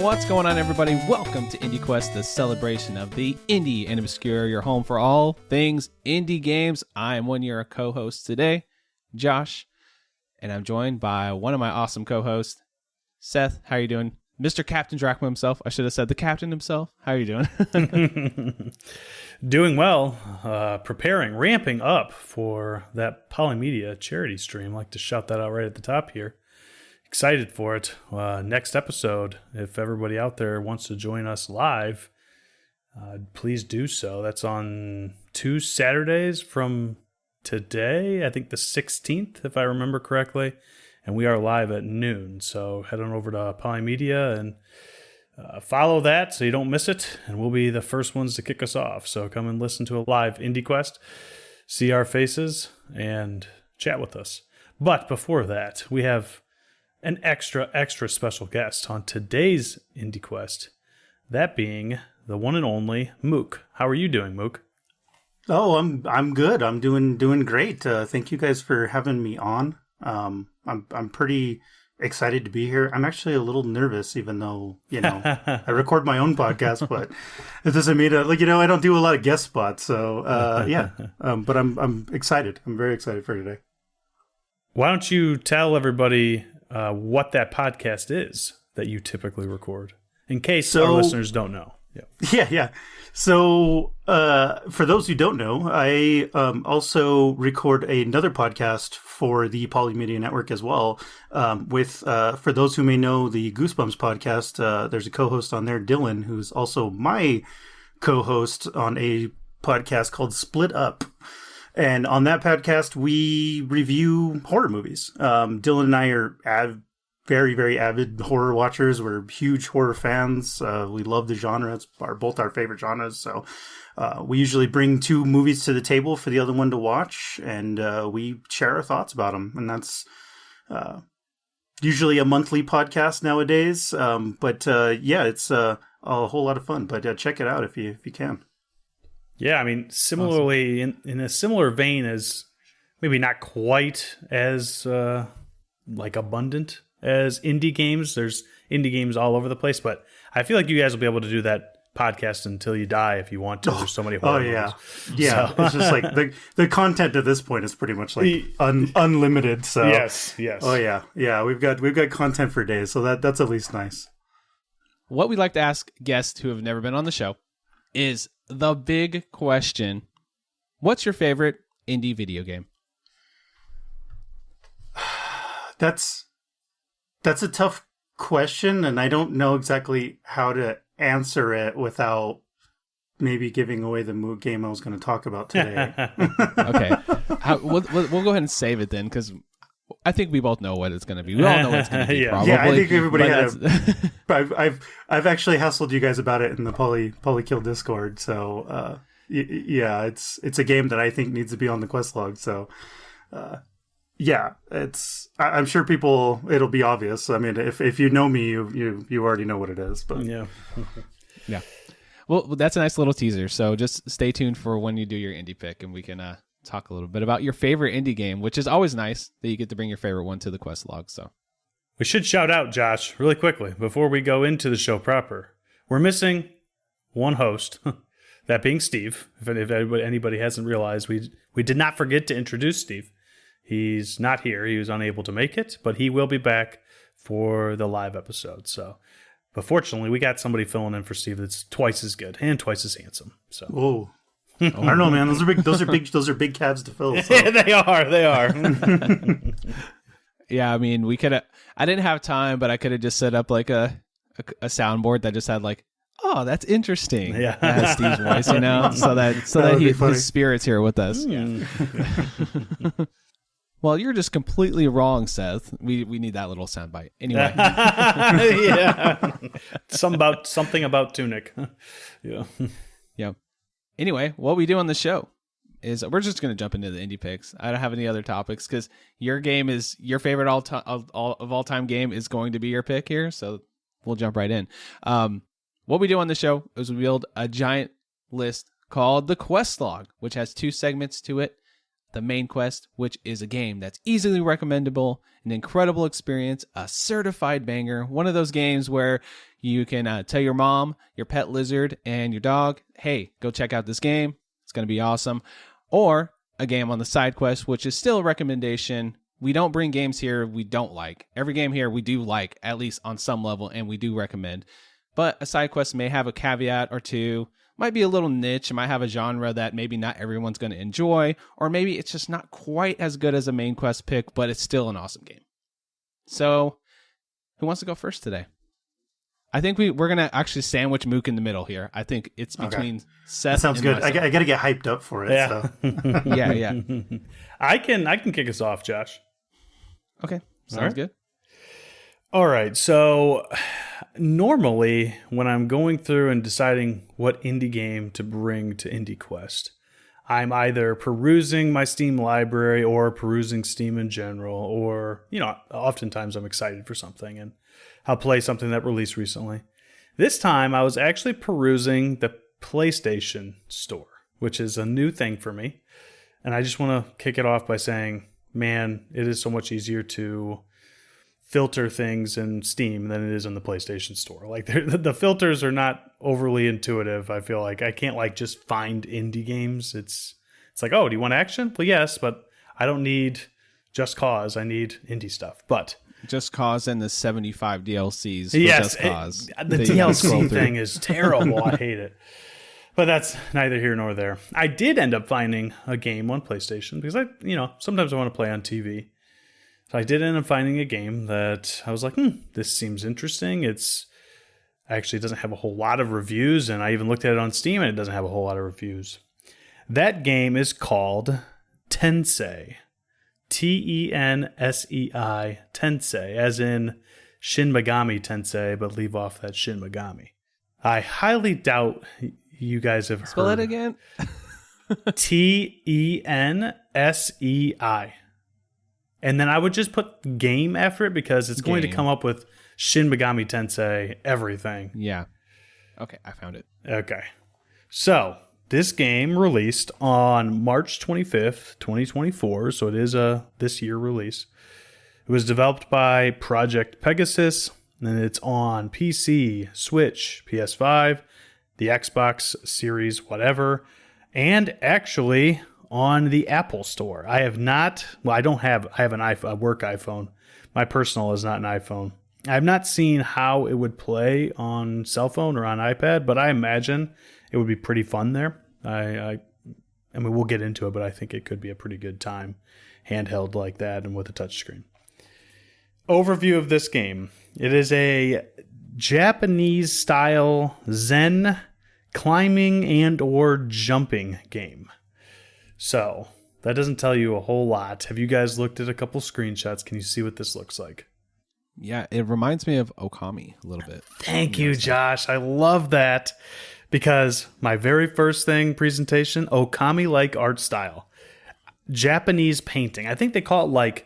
What's going on, everybody? Welcome to IndieQuest, the celebration of the indie and obscure, your home for all things indie games. I am one of your co-hosts today, Josh, and I'm joined by one of my awesome co-hosts, Seth. How are you doing? Mr. Captain Drachma himself. I should have said the captain himself. How are you doing? Doing well. Preparing, ramping up for that Polymedia charity stream. I'd like to shout that out right at the top here. Excited for it. Next episode, if everybody out there wants to join us live, please do so. That's on 2 Saturdays from today, I think the 16th, if I remember correctly. And we are live at noon. So head on over to Polymedia and follow that so you don't miss it. And we'll be the first ones to kick us off. So come and listen to a live IndieQuest, see our faces, and chat with us. But before that, we have an extra special guest on today's IndieQuest, that being the one and only Mook. How are you doing, Mook? Oh, I'm good. I'm doing great. Thank you guys for having me on. I'm pretty excited to be here. I'm actually a little nervous, even though I record my own podcast, but it doesn't mean I don't do a lot of guest spots. So but I'm excited. I'm very excited for today. Why don't you tell everybody what that podcast is that you typically record, in case our listeners don't know. Yeah. So, for those who don't know, I also record another podcast for the Polymedia Network as well. For those who may know the Goosebumps podcast, there's a co-host on there, Dylan, who's also my co-host on a podcast called Split Up. And on that podcast, we review horror movies. Dylan and I are very, very avid horror watchers. We're huge horror fans. We love the genre. It's both our favorite genres. So we usually bring 2 movies to the table for the other one to watch, and we share our thoughts about them. And that's usually a monthly podcast nowadays. It's a whole lot of fun. But check it out if you can. Yeah, I mean, similarly, awesome. in a similar vein as, maybe not quite as abundant as indie games. There's indie games all over the place, but I feel like you guys will be able to do that podcast until you die if you want to. There's so many horror movies. Yeah. So. It's just like the content at this point is pretty much like unlimited. So yes. Oh yeah. We've got content for days, so that's at least nice. What we'd like to ask guests who have never been on the show is the big question: what's your favorite indie video game? That's a tough question, and I don't know exactly how to answer it without maybe giving away the mood game I was going to talk about today. Okay. We'll go ahead and save it then, because I think we both know what it's going to be. We all know what it's going to be, probably. Yeah, I think everybody I've actually hassled you guys about it in the Polykill Discord, so it's a game that I think needs to be on the quest log, so I'm sure it'll be obvious. I mean, if you know me, you already know what it is, but yeah. Well, that's a nice little teaser, so just stay tuned for when you do your indie pick, and we can talk a little bit about your favorite indie game, which is always nice that you get to bring your favorite one to the quest log. So we should shout out, Josh, really quickly before we go into the show proper. We're missing one host, that being Steve. If anybody hasn't realized, we did not forget to introduce Steve. He's not here. He was unable to make it, but he will be back for the live episode. So, but fortunately, we got somebody filling in for Steve that's twice as good and twice as handsome. So, whoa. I don't know, man. Those are big cabs to fill. So. Yeah, they are. Yeah, I mean, I didn't have time, but I could have just set up like a soundboard that just had like, oh, that's interesting. Yeah, that has Steve's voice, so that his spirit's here with us. Yeah. Well, you're just completely wrong, Seth. We need that little soundbite anyway. Yeah, something about Tunic. Yeah. Anyway, what we do on the show is we're just going to jump into the indie picks. I don't have any other topics because your game is your favorite all time game is going to be your pick here. So we'll jump right in. What we do on the show is we build a giant list called the Quest Log, which has 2 segments to it. The main quest, which is a game that's easily recommendable, an incredible experience, a certified banger, one of those games where You can tell your mom, your pet lizard, and your dog, hey, go check out this game. It's going to be awesome. Or a game on the side quest, which is still a recommendation. We don't bring games here we don't like. Every game here we do like, at least on some level, and we do recommend. But a side quest may have a caveat or two, might be a little niche, it might have a genre that maybe not everyone's going to enjoy, or maybe it's just not quite as good as a main quest pick, but it's still an awesome game. So, who wants to go first today? I think we're going to actually sandwich Mook in the middle here. I think it's between Seth that sounds and good. myself. I got to get hyped up for it. Yeah. So. Yeah. I can kick us off, Josh. Okay, sounds right. good. All right. So normally when I'm going through and deciding what indie game to bring to IndieQuest, I'm either perusing my Steam library or perusing Steam in general, or, oftentimes I'm excited for something and I'll play something that released recently. This time I was actually perusing the PlayStation Store, which is a new thing for me. And I just want to kick it off by saying, man, it is so much easier to filter things in Steam than it is in the PlayStation Store. Like the filters are not overly intuitive. I feel like I can't just find indie games. It's like, oh, do you want action? Well, yes, but I don't need Just Cause. I need indie stuff. But Just Cause and the 75 DLCs for yes, Just Cause. The DLC thing is terrible. I hate it. But that's neither here nor there. I did end up finding a game on PlayStation because sometimes I want to play on TV. So I did end up finding a game that I was like, this seems interesting. It doesn't have a whole lot of reviews, and I even looked at it on Steam, and it doesn't have a whole lot of reviews. That game is called Tensei. Tensei. Tensei, as in Shin Megami Tensei, but leave off that Shin Megami. I highly doubt you guys have Spell heard. it again. Tensei. And then I would just put game after it because it's going to come up with Shin Megami Tensei everything. Yeah. Okay, I found it. Okay. So, this game released on March 25th, 2024. So it is a this year release. It was developed by Project Pegasus, and it's on PC, Switch, PS5, the Xbox Series, whatever, and actually on the Apple Store. I have not, well, I have an iPhone, a work iPhone. My personal is not an iPhone. I have not seen how it would play on cell phone or on iPad, but I imagine it would be pretty fun there. I mean, we'll get into it, but I think it could be a pretty good time handheld like that and with a touchscreen. Overview of this game. It is a Japanese-style Zen climbing and or jumping game. So, that doesn't tell you a whole lot. Have you guys looked at a couple screenshots? Can you see what this looks like? Yeah, it reminds me of Mook-ami a little bit. Thank you, Josh. I love that because my very first presentation, Mook-ami-like art style. Japanese painting. I think they call it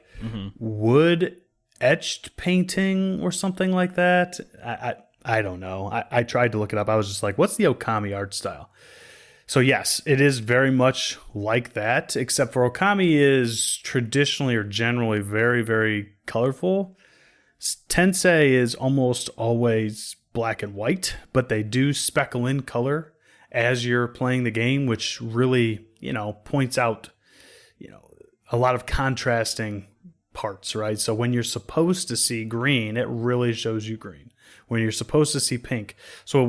wood etched painting or something like that. I don't know. I tried to look it up. I was just like, what's the Mook-ami art style? So yes, it is very much like that, except for Mook-ami is traditionally or generally very, very colorful. Tensei is almost always black and white, but they do speckle in color as you're playing the game, which really, points out, a lot of contrasting parts, right? So when you're supposed to see green, it really shows you green. When you're supposed to see pink. So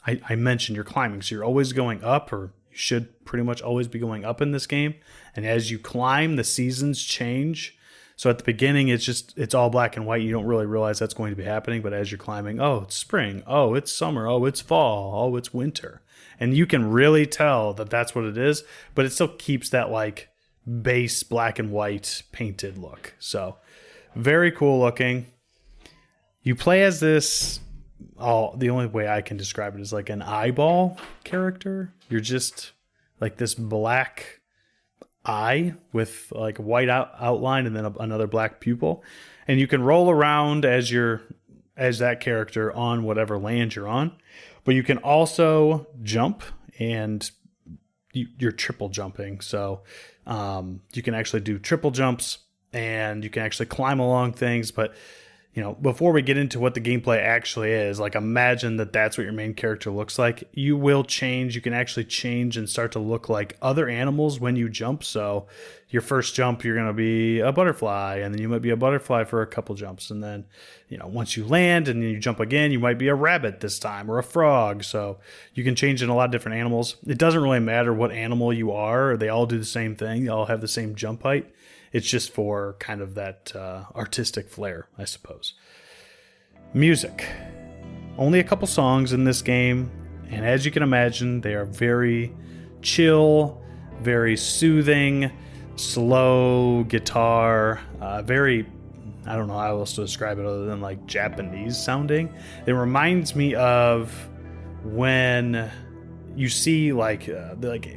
I mentioned you're climbing, so you're always going up, or you should pretty much always be going up in this game. And as you climb, the seasons change. So at the beginning, it's all black and white. You don't really realize that's going to be happening. But as you're climbing, oh, it's spring. Oh, it's summer. Oh, it's fall. Oh, it's winter. And you can really tell that that's what it is. But it still keeps that base black and white painted look. So very cool looking. You play as this. The only way I can describe it is like an eyeball character. You're just like this black eye with a white outline and then another black pupil, and you can roll around as that character on whatever land you're on. But you can also jump, and you're triple jumping. So you can actually do triple jumps, and you can actually climb along things. But before we get into what the gameplay actually is, like imagine that that's what your main character looks like. You will change. You can actually change and start to look like other animals when you jump. So your first jump, you're going to be a butterfly, and then you might be a butterfly for a couple jumps. And then, once you land and then you jump again, you might be a rabbit this time or a frog. So you can change in a lot of different animals. It doesn't really matter what animal you are. They all do the same thing. They all have the same jump height. It's just for kind of that artistic flair, I suppose. Music. Only a couple songs in this game, and as you can imagine, they are very chill, very soothing, slow guitar, very, I don't know how else to describe it other than like Japanese sounding. It reminds me of when you see like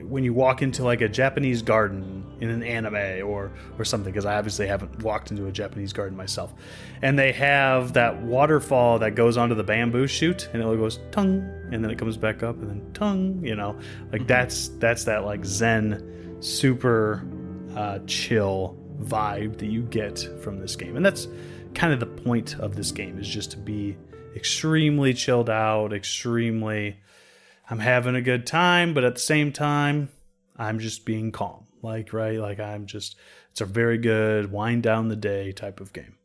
when you walk into like a Japanese garden in an anime or something, because I obviously haven't walked into a Japanese garden myself, and they have that waterfall that goes onto the bamboo shoot, and it goes tung, and then it comes back up, and then tung, like that's that like Zen, super chill vibe that you get from this game. And that's kind of the point of this game, is just to be extremely chilled out, I'm having a good time, but at the same time, I'm just being calm. It's a very good wind down the day type of game.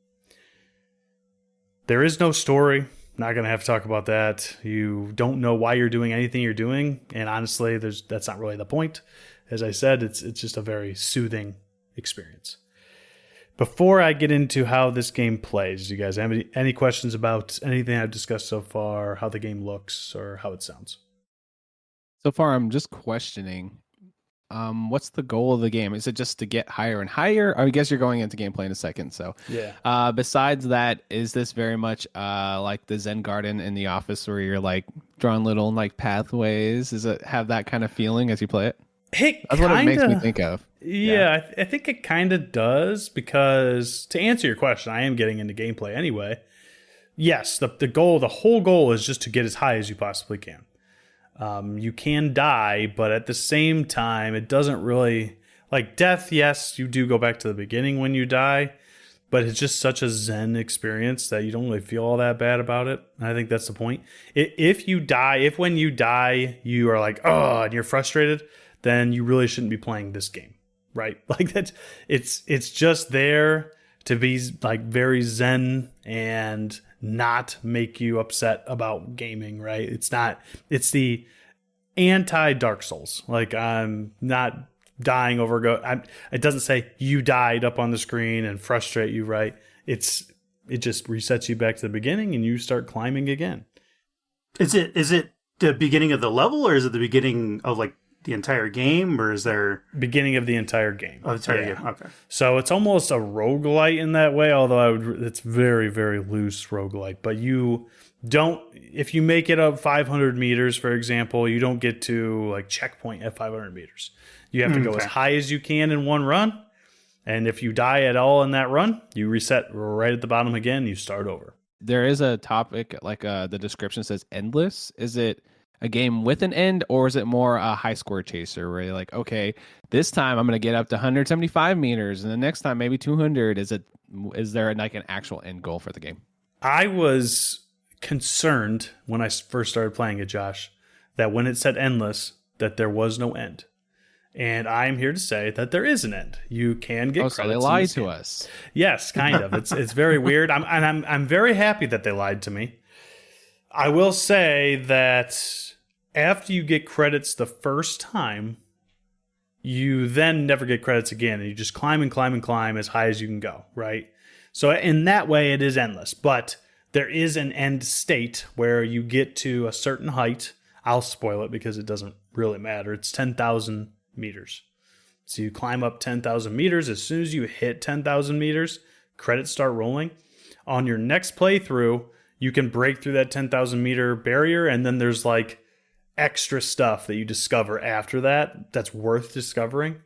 There is no story. Not going to have to talk about that. You don't know why you're doing anything you're doing. And honestly, that's not really the point. As I said, it's just a very soothing experience. Before I get into how this game plays, do you guys have any questions about anything I've discussed so far, how the game looks, or how it sounds? So far, I'm just questioning, what's the goal of the game? Is it just to get higher and higher? I guess you're going into gameplay in a second. So, yeah. Besides that, is this very much like the Zen Garden in The Office, where you're like drawing little like pathways? Does it have that kind of feeling as you play it? That's what it makes me think of. Yeah, I think it kind of does, because to answer your question, I am getting into gameplay anyway. Yes, the whole goal is just to get as high as you possibly can. You can die, but at the same time, it doesn't really, like death. Yes, you do go back to the beginning when you die, but it's just such a Zen experience that you don't really feel all that bad about it. And I think that's the point. If when you die, you are like, oh, and you're frustrated, then you really shouldn't be playing this game, right? Like it's just there to be like very Zen and not make you upset about gaming, right? It's the anti Dark Souls. Like, I'm not dying over it doesn't say you died up on the screen and frustrate you, right? It just resets you back to the beginning and you start climbing again. Is it the beginning of the level, or is it the beginning of like the entire game, or is there beginning of the entire game? Oh, the entire game. Okay. So it's almost a roguelite in that way, although it's very, very loose roguelite. But you don't, if you make it up 500 meters, for example, you don't get to like checkpoint at 500 meters. You have to go as high as you can in one run. And if you die at all in that run, you reset right at the bottom again. You start over. There is a topic, like the description says endless. Is it a game with an end, or is it more a high score chaser where you're like, okay, this time I'm going to get up to 175 meters and the next time maybe 200? Is there like an actual end goal for the game? I was concerned when I first started playing it, Josh, that when it said endless, that there was no end. And I'm here to say that there is an end. You can get credits. So they lied to us. Yes, kind of. It's very weird. I'm very happy that they lied to me. I will say that after you get credits the first time, you then never get credits again, and you just climb and climb and climb as high as you can go, right? So in that way, it is endless. But there is an end state where you get to a certain height. I'll spoil it because it doesn't really matter. It's 10,000 meters. So you climb up 10,000 meters. As soon as you hit 10,000 meters, credits start rolling. On your next playthrough, you can break through that 10,000 meter barrier, and then there's like extra stuff that you discover after that that's worth discovering.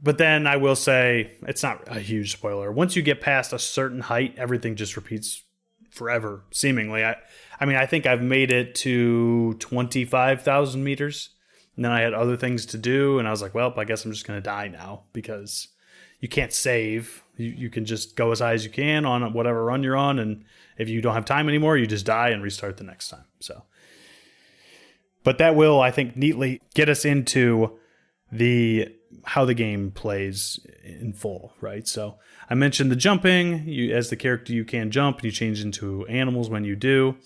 But then I will say, it's not a huge spoiler. Once you get past a certain height, everything just repeats forever, seemingly. I think I've made it to 25,000 meters, and then I had other things to do, and I was like, well, I guess I'm just going to die now, because you can't save. You can just go as high as you can on whatever run you're on, and if you don't have time anymore, you just die and restart the next time. So, but that will, I think, neatly get us into how the game plays in full, right? So I mentioned the jumping. As the character, you can jump, and you change into animals when you do.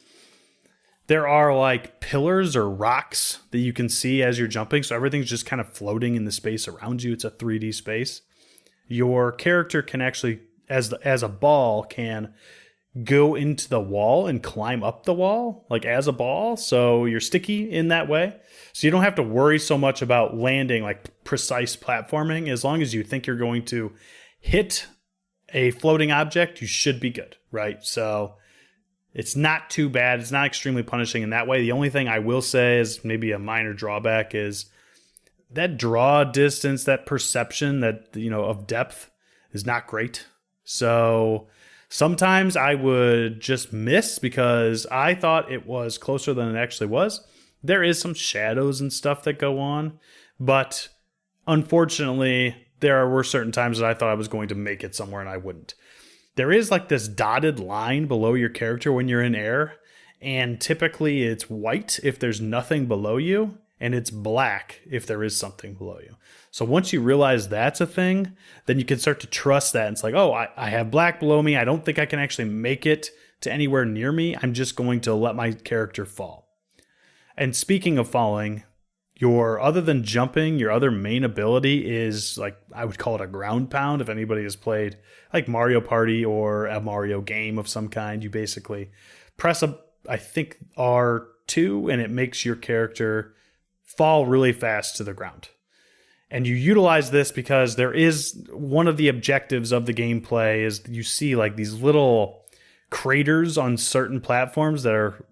There are like pillars or rocks that you can see as you're jumping, so everything's just kind of floating in the space around you. It's a 3D space. Your character can actually, as a ball, can go into the wall and climb up the wall, like as a ball. So you're sticky in that way. So you don't have to worry so much about landing, like precise platforming. As long as you think you're going to hit a floating object, you should be good, right? So it's not too bad. It's not extremely punishing in that way. The only thing I will say is maybe a minor drawback is that draw distance, that perception that, of depth is not great. So sometimes I would just miss because I thought it was closer than it actually was. There is some shadows and stuff that go on, but unfortunately, there were certain times that I thought I was going to make it somewhere and I wouldn't. There is like this dotted line below your character when you're in air, and typically it's white if there's nothing below you, and it's black if there is something below you. So once you realize that's a thing, then you can start to trust that. It's like, oh, I have black below me. I don't think I can actually make it to anywhere near me. I'm just going to let my character fall. And speaking of falling, other than jumping, your other main ability is, like, I would call it a ground pound. If anybody has played like Mario Party or a Mario game of some kind, you basically press I think R2, and it makes your character fall really fast to the ground. And you utilize this because there is one of the objectives of the gameplay is you see like these little craters on certain platforms that are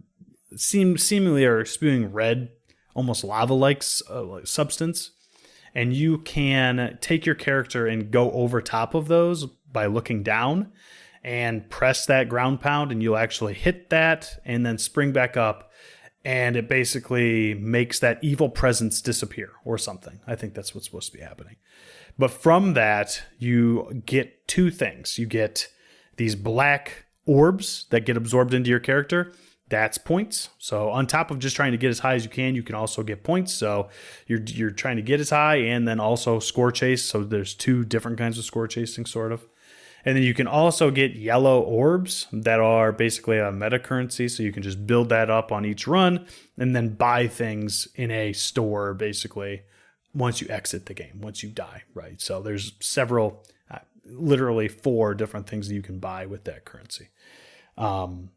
seemingly are spewing red, almost lava-like substance. And you can take your character and go over top of those by looking down and press that ground pound, and you'll actually hit that and then spring back up. And it basically makes that evil presence disappear or something. I think that's what's supposed to be happening. But from that, you get two things. You get these black orbs that get absorbed into your character. That's points. So on top of just trying to get as high as you can also get points. So you're trying to get as high and then also score chase. So there's two different kinds of score chasing, sort of. And then you can also get yellow orbs that are basically a meta currency. So you can just build that up on each run and then buy things in a store, basically, once you exit the game, once you die, right? So there's several, literally 4 different things that you can buy with that currency.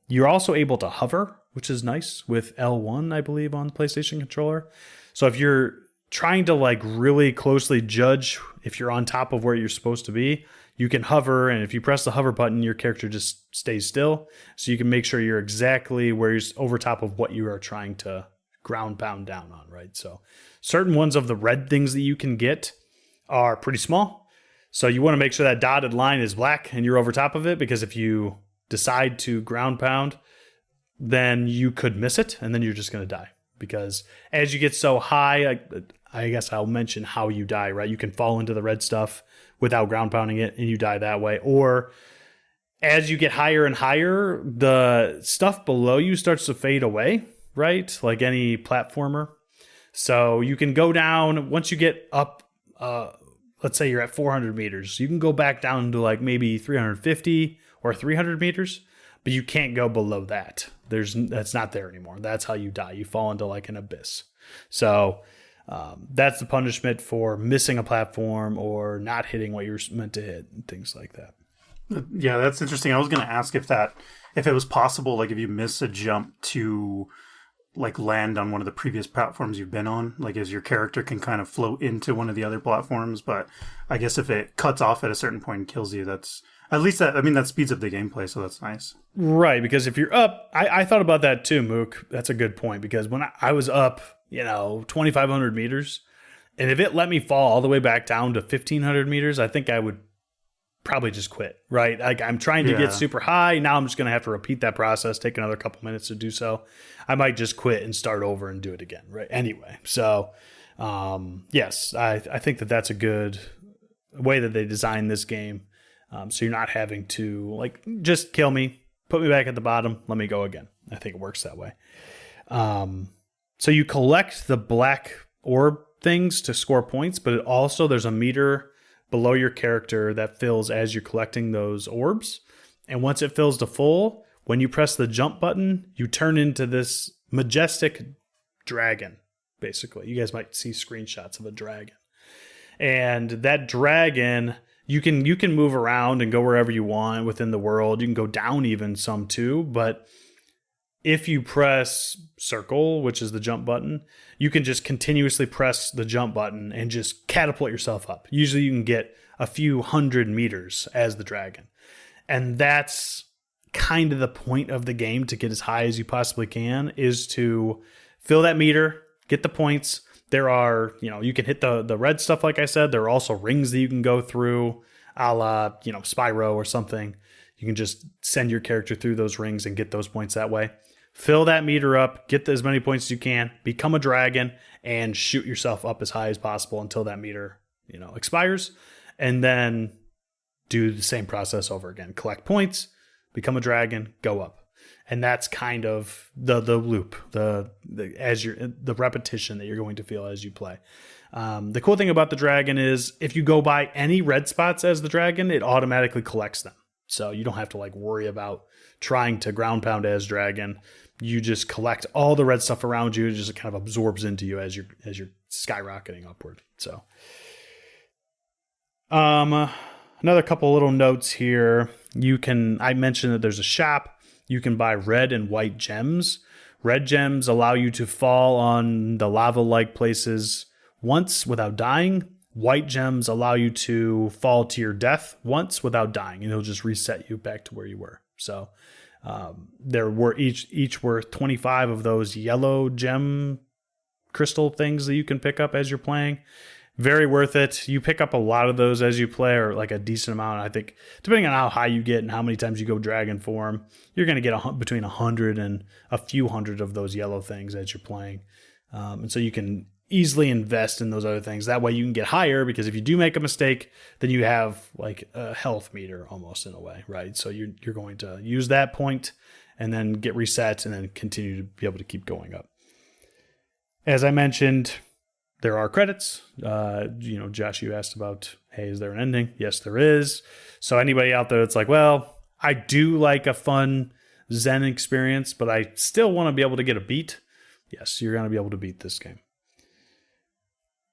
You're also able to hover, which is nice, with L1, I believe, on the PlayStation controller. So if you're trying to like really closely judge if you're on top of where you're supposed to be, you can hover, and if you press the hover button, your character just stays still. So you can make sure you're exactly where you're over top of what you are trying to ground pound down on, right? So certain ones of the red things that you can get are pretty small. So you want to make sure that dotted line is black and you're over top of it, because if you decide to ground pound, then you could miss it, and then you're just going to die. Because as you get so high, I guess I'll mention how you die, right? You can fall into the red stuff without ground pounding it, and you die that way. Or as you get higher and higher, the stuff below you starts to fade away, right? Like any platformer. So you can go down, once you get up, let's say you're at 400 meters, you can go back down to like maybe 350 or 300 meters, but you can't go below that. That's not there anymore. That's how you die. You fall into like an abyss. So that's the punishment for missing a platform or not hitting what you're meant to hit and things like that. Yeah, that's interesting. I was going to ask if it was possible, like if you miss a jump, to like land on one of the previous platforms you've been on, like as your character can kind of float into one of the other platforms. But I guess if it cuts off at a certain point and kills you, that's at least that speeds up the gameplay. So that's nice. Right. Because if you're up, I thought about that too, Mook. That's a good point, because when I was up, 2,500 meters, and if it let me fall all the way back down to 1,500 meters, I think I would probably just quit, right? Like I'm trying to get super high. Now I'm just going to have to repeat that process, take another couple minutes to do so. I might just quit and start over and do it again, right? Anyway, so yes, I think that's a good way that they designed this game. So you're not having to like just kill me, put me back at the bottom, let me go again. I think it works that way. So you collect the black orb things to score points, but there's a meter below your character that fills as you're collecting those orbs. And once it fills to full, when you press the jump button, you turn into this majestic dragon, basically. You guys might see screenshots of a dragon. And that dragon, you can move around and go wherever you want within the world. You can go down even some too, but if you press circle, which is the jump button, you can just continuously press the jump button and just catapult yourself up. Usually you can get a few 100 meters as the dragon. And that's kind of the point of the game, to get as high as you possibly can, is to fill that meter, get the points. There are, you can hit the red stuff, like I said. There are also rings that you can go through, a la, Spyro or something. You can just send your character through those rings and get those points that way. Fill that meter up, get as many points as you can, become a dragon, and shoot yourself up as high as possible until that meter, expires. And then do the same process over again. Collect points, become a dragon, go up. And that's kind of the loop, the repetition that you're going to feel as you play. The cool thing about the dragon is if you go by any red spots as the dragon, it automatically collects them. So you don't have to worry about trying to ground pound as dragon. You just collect all the red stuff around you. It just kind of absorbs into you as you're skyrocketing upward. So, another couple little notes here. I mentioned that there's a shop. You can buy red and white gems. Red gems allow you to fall on the lava-like places once without dying. White gems allow you to fall to your death once without dying, and it'll just reset you back to where you were. So there were each worth 25 of those yellow gem crystal things that you can pick up as you're playing. Very worth it. You pick up a lot of those as you play, or a decent amount. I think depending on how high you get and how many times you go dragon form, you're going to get between 100 and a few hundred of those yellow things as you're playing. And so you can easily invest in those other things. That way you can get higher, because if you do make a mistake, then you have a health meter almost in a way, right? So you're going to use that point and then get reset and then continue to be able to keep going up. As I mentioned, there are credits. Josh, you asked about, hey, is there an ending? Yes, there is. So anybody out there that's like, well, I do like a fun Zen experience, but I still want to be able to get a beat. Yes, you're going to be able to beat this game.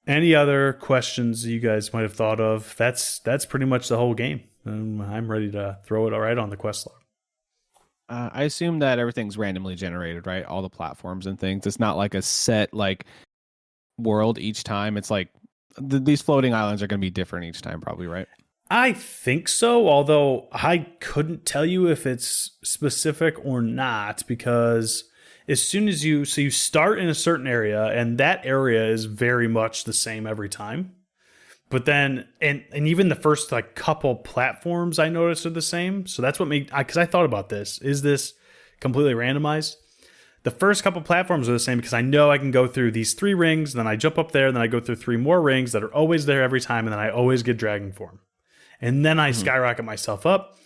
Any other questions you guys might have thought of? That's pretty much the whole game. I'm ready to throw it right on the quest log. I assume that everything's randomly generated, right? All the platforms and things. It's not like a set world each time. It's these floating islands are going to be different each time, probably, right? I think so, although I couldn't tell you if it's specific or not, because as soon as you start in a certain area, and that area is very much the same every time. But then, and even the first couple platforms I noticed are the same. So that's what because I thought about this. Is this completely randomized? The first couple platforms are the same because I know I can go through these 3 rings, then I jump up there, then I go through 3 more rings that are always there every time, and then I always get dragon form. And then I skyrocket myself up.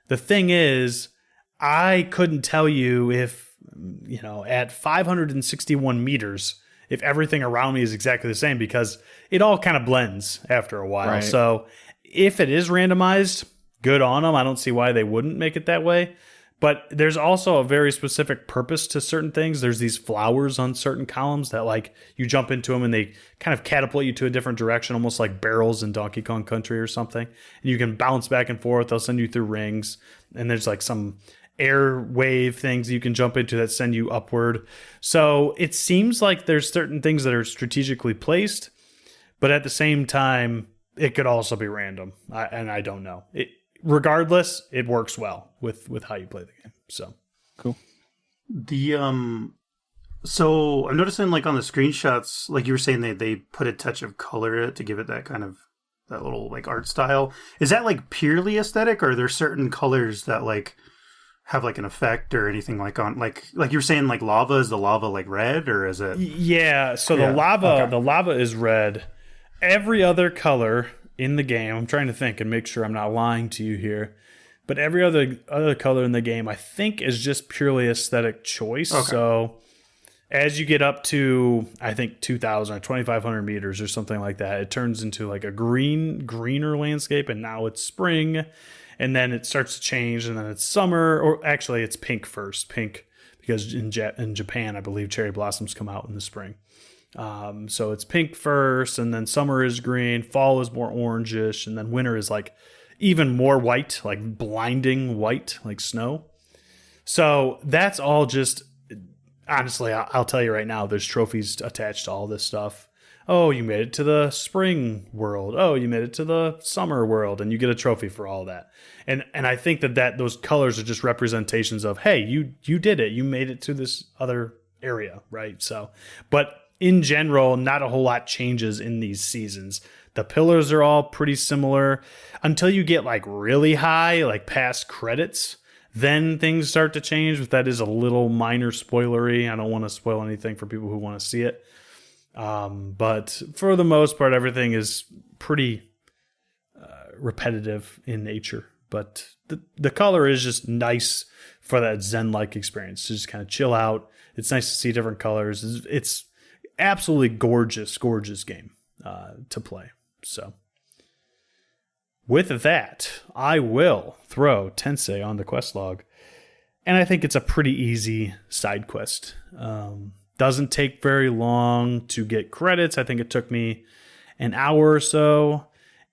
The thing is, I couldn't tell you if, at 561 meters, if everything around me is exactly the same, because it all kind of blends after a while. Right. So if it is randomized, good on them. I don't see why they wouldn't make it that way. But there's also a very specific purpose to certain things. There's these flowers on certain columns that you jump into them and they kind of catapult you to a different direction, almost like barrels in Donkey Kong Country or something. And you can bounce back and forth. They'll send you through rings. And there's some air wave things you can jump into that send you upward. So it seems like there's certain things that are strategically placed, but at the same time, it could also be random. I don't know. Regardless, it works well with how you play the game. So cool. So I'm noticing on the screenshots, you were saying they put a touch of color in it to give it that kind of that little art style. Is that purely aesthetic, or are there certain colors that have an effect or anything on you were saying lava? Is the lava red, or is it? Yeah. So the lava is red. Every other color in the game, I'm trying to think and make sure I'm not lying to you here, but every other color in the game, I think, is just purely aesthetic choice. Okay. So as you get up to, I think, 2,000 or 2,500 meters or something like that, it turns into like a greener landscape, and now it's spring, and then it starts to change, and then it's summer, or actually it's pink first. Pink, because in Japan, I believe cherry blossoms come out in the spring. So it's pink first, and then summer is green, fall is more orangish, and then winter is like even more white, like blinding white, like snow. So that's all just, honestly, I'll tell you right now, there's trophies attached to all this stuff. Oh, you made it to the spring world. Oh, you made it to the summer world, and you get a trophy for all that. And I think that those colors are just representations of, hey, you did it. You made it to this other area, right? So, but in general, not a whole lot changes in these seasons. The pillars are all pretty similar until you get like really high, like past credits. Then things start to change, but that is a little minor spoilery. I don't want to spoil anything for people who want to see it. But for the most part, everything is pretty repetitive in nature. But the color is just nice for that Zen-like experience. To just kind of chill out. It's nice to see different colors. It's absolutely gorgeous game to play. So with that, I will throw Tensei on the quest log. And I think it's a pretty easy side quest. Doesn't take very long to get credits. I think it took me an hour or so.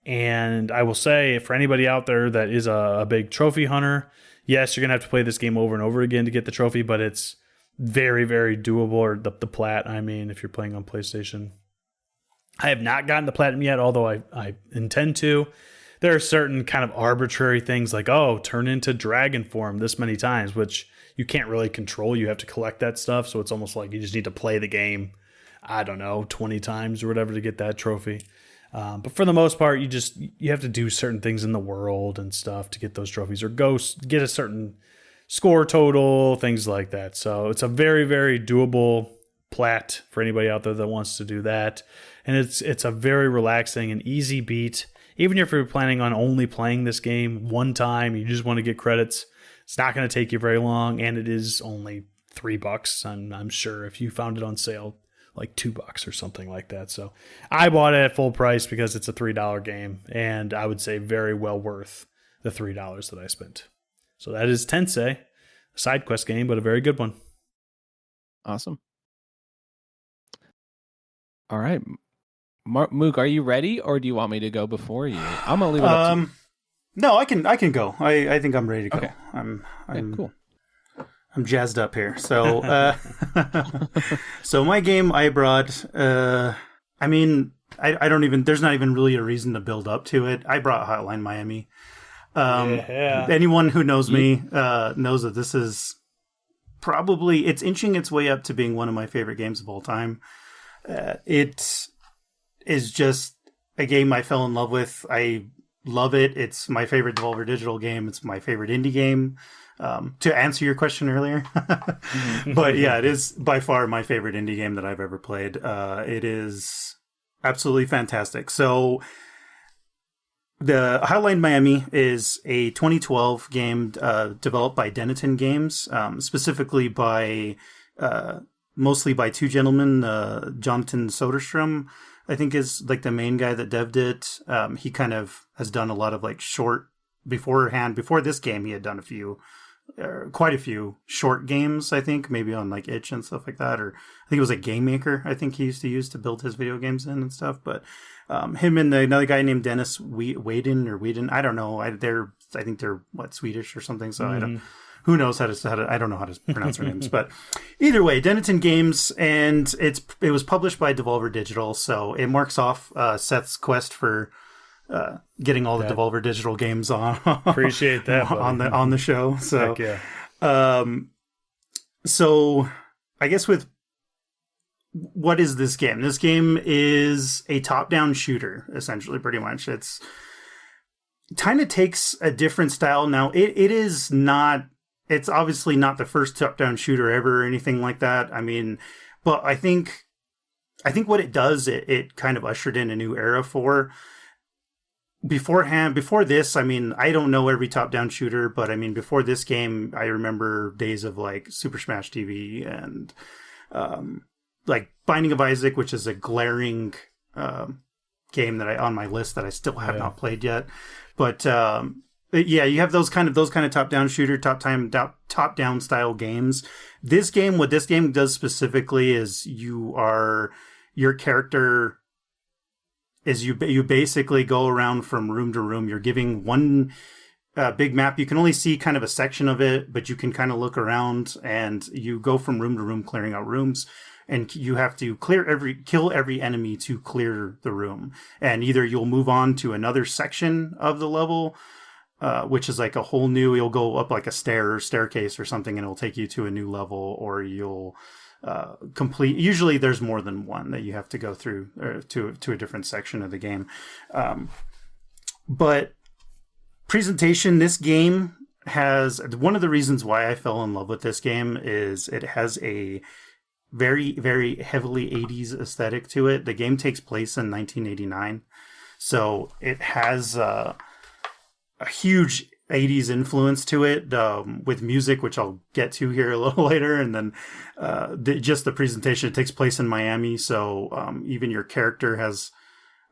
And I will say, for anybody out there that is a big trophy hunter, yes, you're going to have to play this game over and over again to get the trophy, but it's very, very doable, or the plat, I mean, if you're playing on PlayStation. I have not gotten the platinum yet, although I intend to. There are certain kind of arbitrary things like, oh, turn into dragon form this many times, which you can't really control. You have to collect that stuff, so it's almost like you just need to play the game, I don't know, 20 times or whatever to get that trophy. But for the most part, you have to do certain things in the world and stuff to get those trophies, or get a certain score total, things like that. So it's a very, very doable plat for anybody out there that wants to do that. And it's a very relaxing and easy beat. Even if you're planning on only playing this game one time, you just want to get credits, it's not going to take you very long, and it is only $3. I'm sure if you found it on sale, like $2 or something like that. So I bought it at full price because it's a $3 game, and I would say very well worth the $3 that I spent. So that is Tensei, a side quest game, but a very good one. Awesome. All right. Mook, are you ready, or do you want me to go before you? I'm gonna leave it up to you. No, I can go. I think I'm ready to go. Okay. I'm cool. I'm jazzed up here. So so my game I brought, I mean, I don't even, there's not even really a reason to build up to it. I brought Hotline Miami. Anyone who knows me knows that this is probably, it's inching its way up to being one of my favorite games of all time. It is just a game I fell in love with. I love it. It's my favorite Devolver Digital game. It's my favorite indie game. To answer your question earlier. But yeah, it is by far my favorite indie game that I've ever played. It is absolutely fantastic. So the Hotline Miami is a 2012 game developed by Dennaton Games, specifically by mostly by two gentlemen. Jonathan Soderstrom, I think, is like the main guy that devved it. He kind of has done a lot of like short beforehand. Before this game, he had done quite a few short games, I think, maybe on like Itch and stuff like that. Or I think it was a Game Maker, I think he used to use to build his video games in and stuff. But him and another guy named Dennis Whedon, I don't know. I think they're Swedish or something. So I don't. Who knows how to I don't know how to pronounce their names, but either way, Dennaton Games, and it was published by Devolver Digital, so it marks off Seth's quest for getting all the Devolver Digital games on. Appreciate that on the show. So heck yeah. So I guess what is this game? This game is a top-down shooter, essentially, pretty much. It's kind of takes a different style now. It is not. It's obviously not the first top-down shooter ever or anything like that. I mean, but I think what it does, it kind of ushered in a new era for. before this, I mean, I don't know every top-down shooter, but I mean, before this game, I remember days of like Super Smash TV and like Binding of Isaac, which is a glaring game that on my list that I still have not played yet. But yeah, you have those kind of top-down shooter, top-down style games. What this game does specifically is your character is you basically go around from room to room. You're giving one big map. You can only see kind of a section of it, but you can kind of look around, and you go from room to room, clearing out rooms. And you have to kill every enemy to clear the room. And either you'll move on to another section of the level, which is like a whole new. You'll go up like a staircase or something, and it'll take you to a new level, or you'll complete. Usually there's more than one that you have to go through to a different section of the game. But presentation, this game has one of the reasons why I fell in love with this game is it has a very, very heavily 80s aesthetic to it. The game takes place in 1989, so it has a huge 80s influence to it, with music, which I'll get to here a little later. And then just the presentation, it takes place in Miami. So even your character has,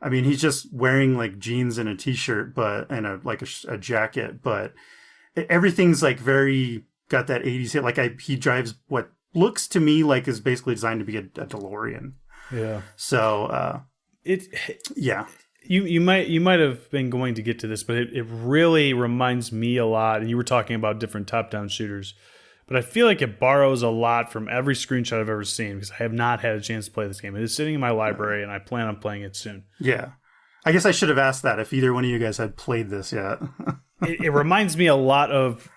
I mean, he's just wearing like jeans and a t-shirt, and a jacket, but everything's like very got that 80s hit. Like he drives what looks to me like is basically designed to be a DeLorean. Yeah. So yeah. You might have been going to get to this, but it really reminds me a lot. And you were talking about different top-down shooters, but I feel like it borrows a lot from every screenshot I've ever seen, because I have not had a chance to play this game. It is sitting in my library, and I plan on playing it soon. Yeah, I guess I should have asked that if either one of you guys had played this yet. it reminds me a lot of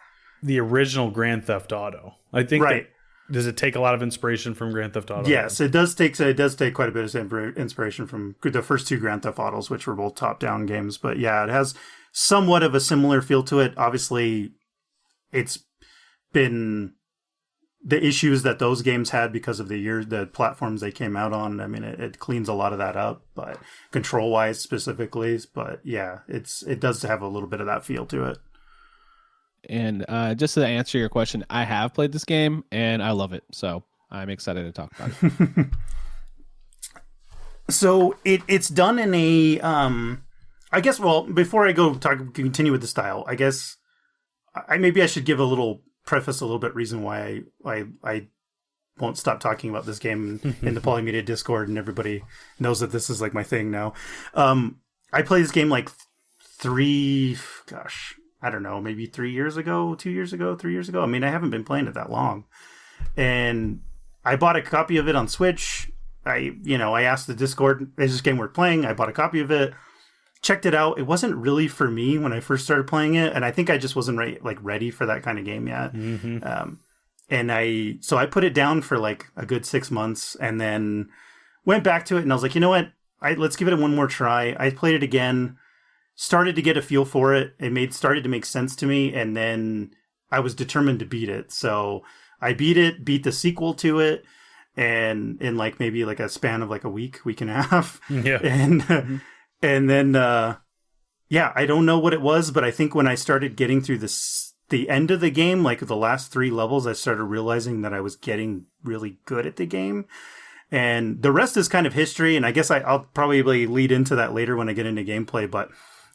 the original Grand Theft Auto. I think right. Does it take a lot of inspiration from Grand Theft Auto? Yes, it does take quite a bit of inspiration from the first two Grand Theft Autos, which were both top-down games. But yeah, it has somewhat of a similar feel to it. Obviously, it's been the issues that those games had because of the platforms they came out on. I mean, it cleans a lot of that up, but control-wise specifically. But yeah, it does have a little bit of that feel to it. And just to answer your question, I have played this game and I love it. So I'm excited to talk about it. So it's done in a, I guess, well, before I continue with the style, I guess maybe I should give a little preface, a little bit reason why I won't stop talking about this game in the Polymedia Discord, and everybody knows that this is like my thing now. I played this game like I don't know, maybe 3 years ago, 2 years ago, 3 years ago. I mean, I haven't been playing it that long. And I bought a copy of it on Switch. I asked the Discord, is this game worth playing? I bought a copy of it, checked it out. It wasn't really for me when I first started playing it. And I think I just wasn't ready for that kind of game yet. Mm-hmm. So I put it down for like a good 6 months, and then went back to it. And I was like, you know what? Let's give it one more try. I played it again. Started to get a feel for it. It started to make sense to me, and then I was determined to beat it. So I beat the sequel to it, and in like maybe like a span of like a week and a half. Yeah. And and then I don't know what it was, but I think when I started getting through the end of the game, like the last 3 levels, I started realizing that I was getting really good at the game. And the rest is kind of history, and I guess I'll probably lead into that later when I get into gameplay, but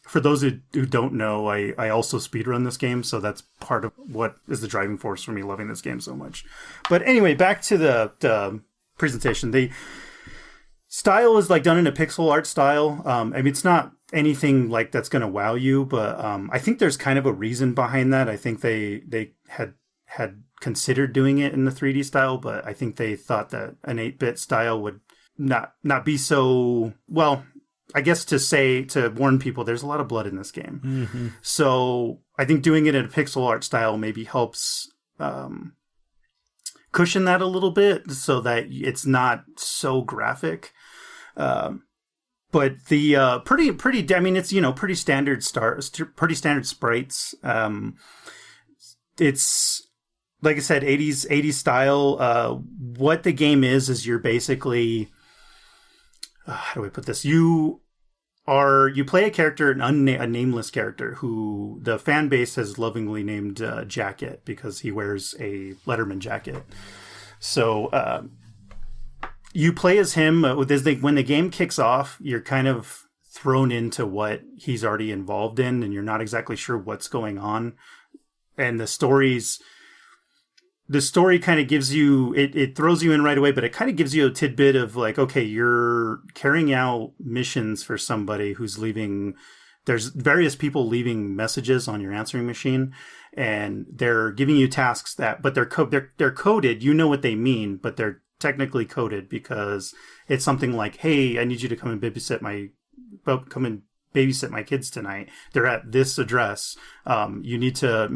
for those who don't know, I also speedrun this game, so that's part of what is the driving force for me loving this game so much. But anyway, back to the presentation. The style is like done in a pixel art style. I mean, it's not anything like that's going to wow you, but I think there's kind of a reason behind that. I think they had considered doing it in the 3D style, but I think they thought that an 8-bit style would not be so well. I guess to warn people, there's a lot of blood in this game. Mm-hmm. So I think doing it in a pixel art style maybe helps cushion that a little bit so that it's not so graphic. But the pretty, I mean, it's, pretty standard pretty standard sprites. It's, like I said, 80s style. What the game is you're basically, how do I put this? You you play a character, a nameless character, who the fan base has lovingly named Jacket because he wears a Letterman jacket. So you play as him. When the game kicks off, you're kind of thrown into what he's already involved in, and you're not exactly sure what's going on. And the story kind of gives you, it throws you in right away, but it kind of gives you a tidbit of like, okay, you're carrying out missions for somebody who's leaving. There's various people leaving messages on your answering machine, and they're giving you tasks but they're coded. You know what they mean, but they're technically coded because it's something like, hey, I need you to come and babysit my kids tonight. They're at this address. You need to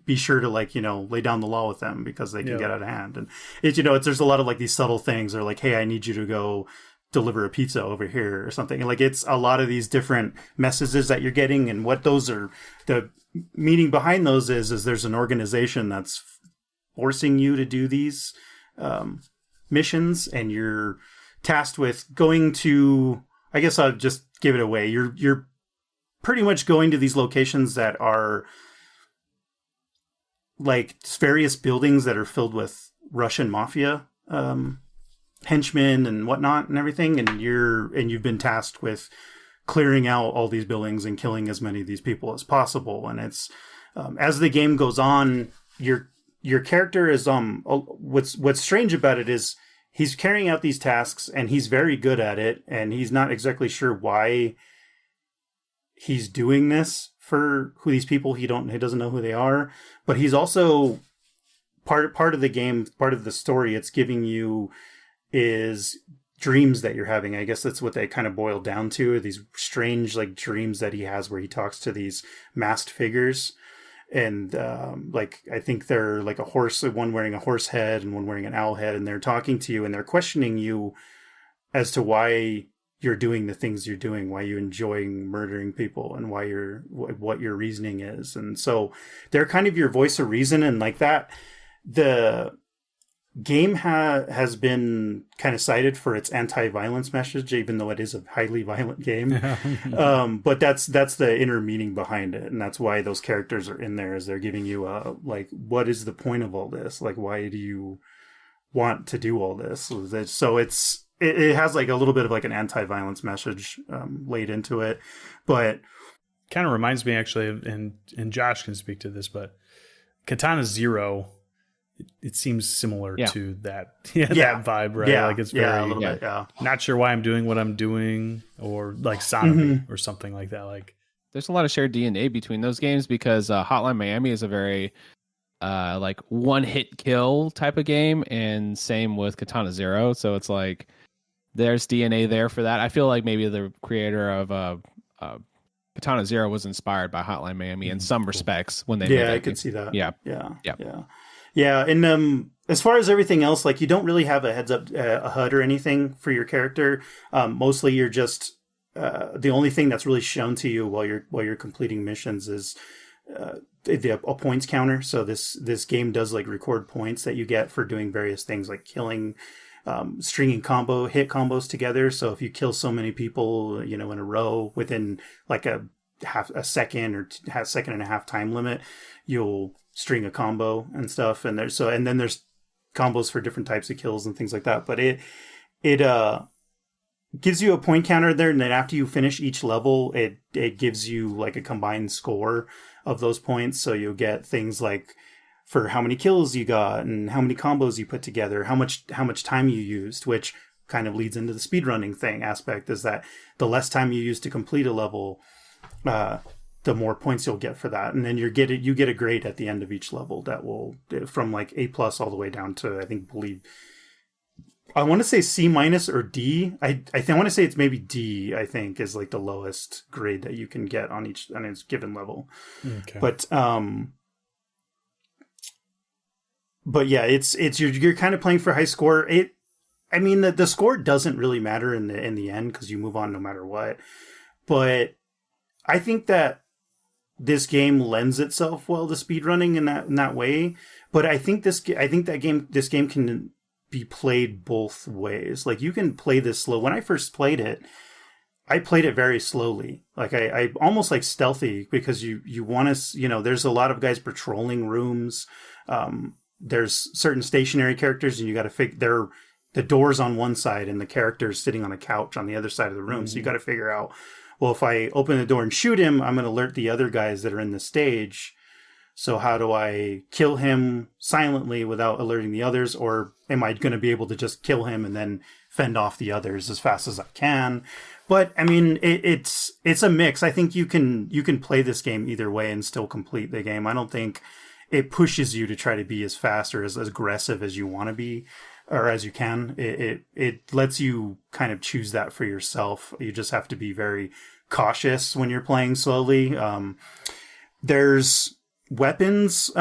be sure to lay down the law with them because they can get out of hand. And there's a lot of like these subtle things, or like, hey, I need you to go deliver a pizza over here or something. And like, it's a lot of these different messages that you're getting, and what those are, the meaning behind those is there's an organization that's forcing you to do these missions, and you're tasked with going to, I guess I'll just give it away. You're pretty much going to these locations that are like various buildings that are filled with Russian mafia henchmen and whatnot and everything, and you've been tasked with clearing out all these buildings and killing as many of these people as possible. And it's as the game goes on, your character is what's strange about it is he's carrying out these tasks and he's very good at it, and he's not exactly sure why he's doing this for these people. He doesn't know who they are, but he's also part of the game, part of the story it's giving you is dreams that you're having. I guess that's what they kind of boil down to, these strange like dreams that he has where he talks to these masked figures. And I think they're like a horse, one wearing a horse head and one wearing an owl head, and they're talking to you and they're questioning you as to why you're doing the things you're doing, why you enjoying murdering people, and what your reasoning is. And so they're kind of your voice of reason, and like that, the game has been kind of cited for its anti-violence message, even though it is a highly violent game. But that's the inner meaning behind it, and that's why those characters are in there, is they're giving you like, what is the point of all this? Like, why do you want to do all this? So it has like a little bit of like an anti-violence message laid into it, but kind of reminds me actually of, and Josh can speak to this, but Katana Zero, it seems similar to that that vibe, right? Yeah, like it's very a little bit, not sure why I'm doing what I'm doing, or like Sonomy or something like that. Like there's a lot of shared DNA between those games because Hotline Miami is a very like one hit kill type of game, and same with Katana Zero. So it's like there's DNA there for that. I feel like maybe the creator of Katana Zero was inspired by Hotline Miami in some respects when they made that I game. could see that. Yeah. And as far as everything else, like you don't really have a heads up, a HUD or anything for your character. Mostly you're just the only thing that's really shown to you while you're completing missions is a points counter. So this game does like record points that you get for doing various things like killing, stringing hit combos together. So if you kill so many people, in a row within like a second or second and a half time limit, you'll string a combo and stuff. And then there's combos for different types of kills and things like that. But it gives you a point counter there, and then after you finish each level, it gives you like a combined score of those points. So you'll get things like for how many kills you got and how many combos you put together, how much time you used, which kind of leads into the speedrunning aspect, is that the less time you use to complete a level, the more points you'll get for that. And then you get a grade at the end of each level that will, from like A+ all the way down to, I want to say C- or D. I want to say it's maybe D, I think, is like the lowest grade that you can get on each given level. Okay. But yeah, it's you're kind of playing for high score. The score doesn't really matter in the end because you move on no matter what. But I think that this game lends itself well to speedrunning in that way. But I think this game can be played both ways. Like you can play this slow. When I first played it, I played it very slowly. Like I almost like stealthy, because you want to, there's a lot of guys patrolling rooms. There's certain stationary characters, and you got to figure the door's on one side and the character's sitting on a couch on the other side of the room. So you got to figure out, well, if I open the door and shoot him, I'm going to alert the other guys that are in the stage. So how do I kill him silently without alerting the others? Or am I going to be able to just kill him and then fend off the others as fast as I can? But I mean, it's a mix. I think you can play this game either way and still complete the game. I don't think it pushes you to try to be as fast or as aggressive as you want to be, or as you can. It lets you kind of choose that for yourself. You just have to be very cautious when you're playing slowly. There's weapons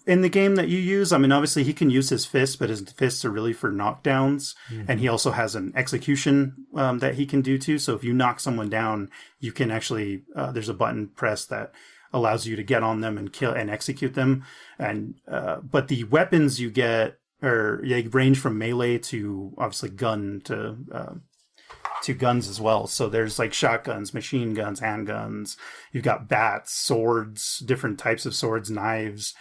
in the game that you use. I mean, obviously he can use his fists, but his fists are really for knockdowns. And he also has an execution that he can do too. So if you knock someone down, you can actually, there's a button press that allows you to get on them and kill and execute them. And but the weapons you get they range from melee to obviously gun to guns as well. So there's like shotguns, machine guns, handguns. You've got bats, swords, different types of swords, knives.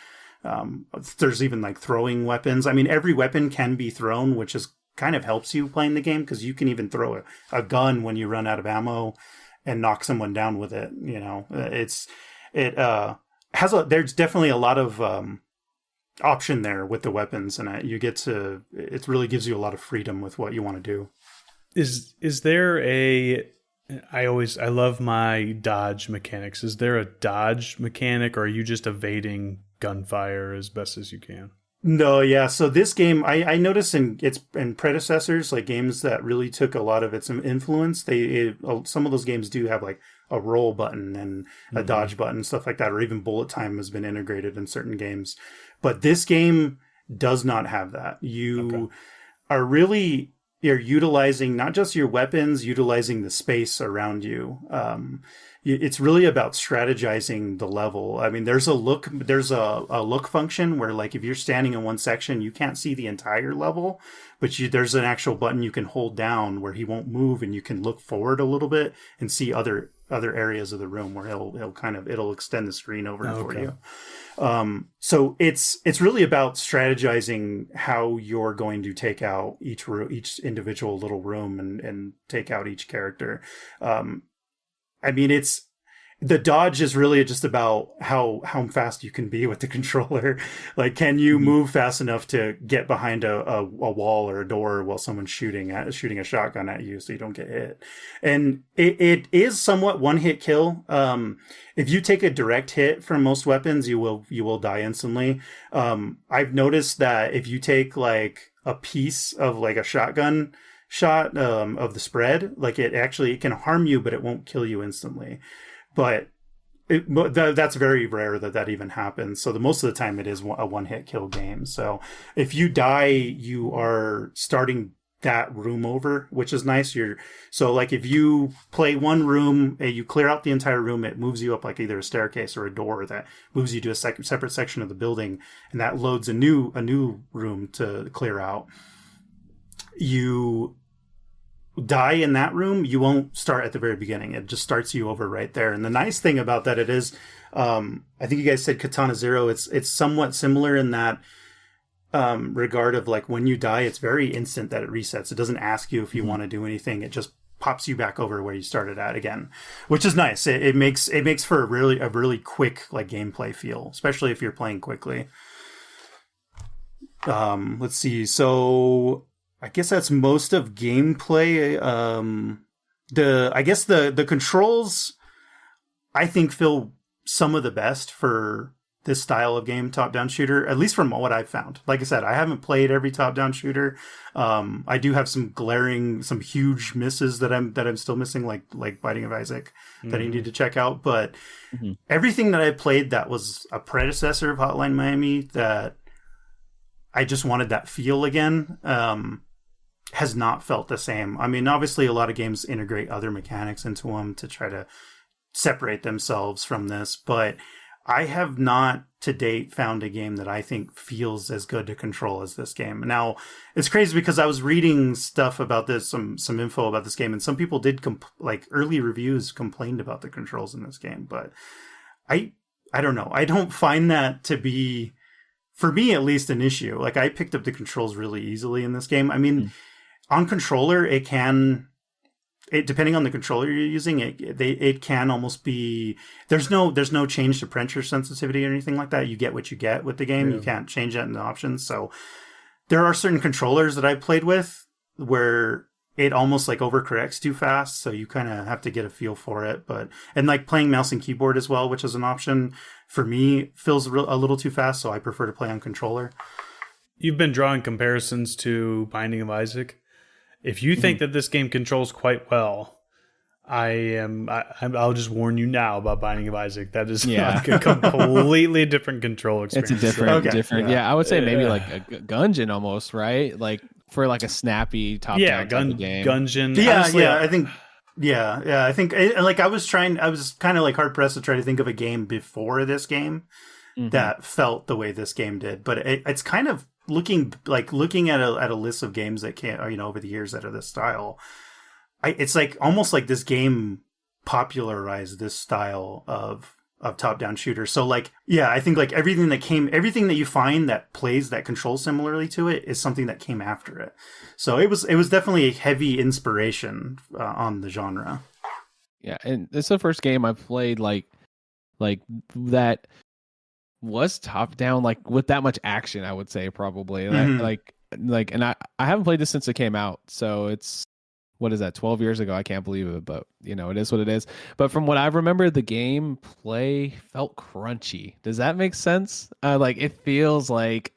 There's even like throwing weapons. I mean, every weapon can be thrown, which is kind of helps you playing the game, because you can even throw a gun when you run out of ammo and knock someone down with it. There's definitely a lot of option there with the weapons, and it really gives you a lot of freedom with what you want to do. Is there I love my dodge mechanics. Is there a dodge mechanic, or are you just evading gunfire as best as you can? No, yeah. So this game, I noticed in predecessors, like games that really took a lot of its influence, some of those games do have like a roll button and a dodge button, stuff like that, or even bullet time has been integrated in certain games. But this game does not have that. You are really... You're utilizing not just your weapons, utilizing the space around you. It's really about strategizing the level. I mean, there's a look function where, like, if you're standing in one section, you can't see the entire level, but there's an actual button you can hold down where he won't move, and you can look forward a little bit and see other areas of the room where it'll extend the screen over for you. So it's really about strategizing how you're going to take out each individual little room and take out each character. I mean, the dodge is really just about how fast you can be with the controller. Like, can you move fast enough to get behind a wall or a door while someone's shooting a shotgun at you so you don't get hit? And it is somewhat one-hit kill. If you take a direct hit from most weapons, you will die instantly. I've noticed that if you take like a piece of like a shotgun shot of the spread, like it can harm you, but it won't kill you instantly. But that's very rare that even happens. So most of the time it is a one-hit kill game. So if you die, you are starting that room over, which is nice. So like if you play one room and you clear out the entire room, it moves you up like either a staircase or a door that moves you to a separate section of the building, and that loads a new room to clear out. You die in that room, you won't start at the very beginning. It just starts you over right there. And the nice thing about that, it is, I think you guys said Katana Zero. It's somewhat similar in that regard of like when you die, it's very instant that it resets. It doesn't ask you if you want to do anything. It just pops you back over where you started at again, which is nice. It makes for a really quick like gameplay feel, especially if you're playing quickly. Let's see. So I guess that's most of gameplay. The controls, I think, feel some of the best for this style of game, top-down shooter, at least from what I've found. Like I said, I haven't played every top-down shooter. I do have some huge misses that I'm still missing, like Binding of Isaac, that I need to check out. But everything that I played that was a predecessor of Hotline Miami, that I just wanted that feel again, has not felt the same. I mean, obviously a lot of games integrate other mechanics into them to try to separate themselves from this, but I have not to date found a game that I think feels as good to control as this game. Now, it's crazy because I was reading stuff about this, some info about this game, and some people did early reviews complained about the controls in this game, but I don't know. I don't find that to be, for me at least, an issue. Like, I picked up the controls really easily in this game. I mean, on controller, depending on the controller you're using, it can almost be, there's no change to pressure sensitivity or anything like that. You get what you get with the game. Yeah. You can't change that in the options. So there are certain controllers that I've played with where it almost like overcorrects too fast. So you kind of have to get a feel for it. And like playing mouse and keyboard as well, which is an option for me, feels a little too fast. So I prefer to play on controller. You've been drawing comparisons to Binding of Isaac. If you think that this game controls quite well, I'll just warn you now about Binding of Isaac. That is like a completely different control experience. It's a different. Yeah, I would say maybe like a Gungeon almost, right? Like for like a snappy top-down type of game. Gungeon. Yeah, honestly, I think. Yeah, I think like I was kind of like hard pressed to try to think of a game before this game that felt the way this game did, but it's kind of looking at a list of games that over the years that are this style. It's like almost like this game popularized this style of top-down shooter. So like, yeah, I think like everything that you find that plays that controls similarly to it is something that came after it. So it was definitely a heavy inspiration on the genre. Yeah, and it's the first game I played like that was top down, like with that much action, I would say probably. And I haven't played this since it came out, so it's, what is that, 12 years ago? I can't believe it, but it is what it is. But from what I remember, the gameplay felt crunchy. Does that make sense? Like it feels like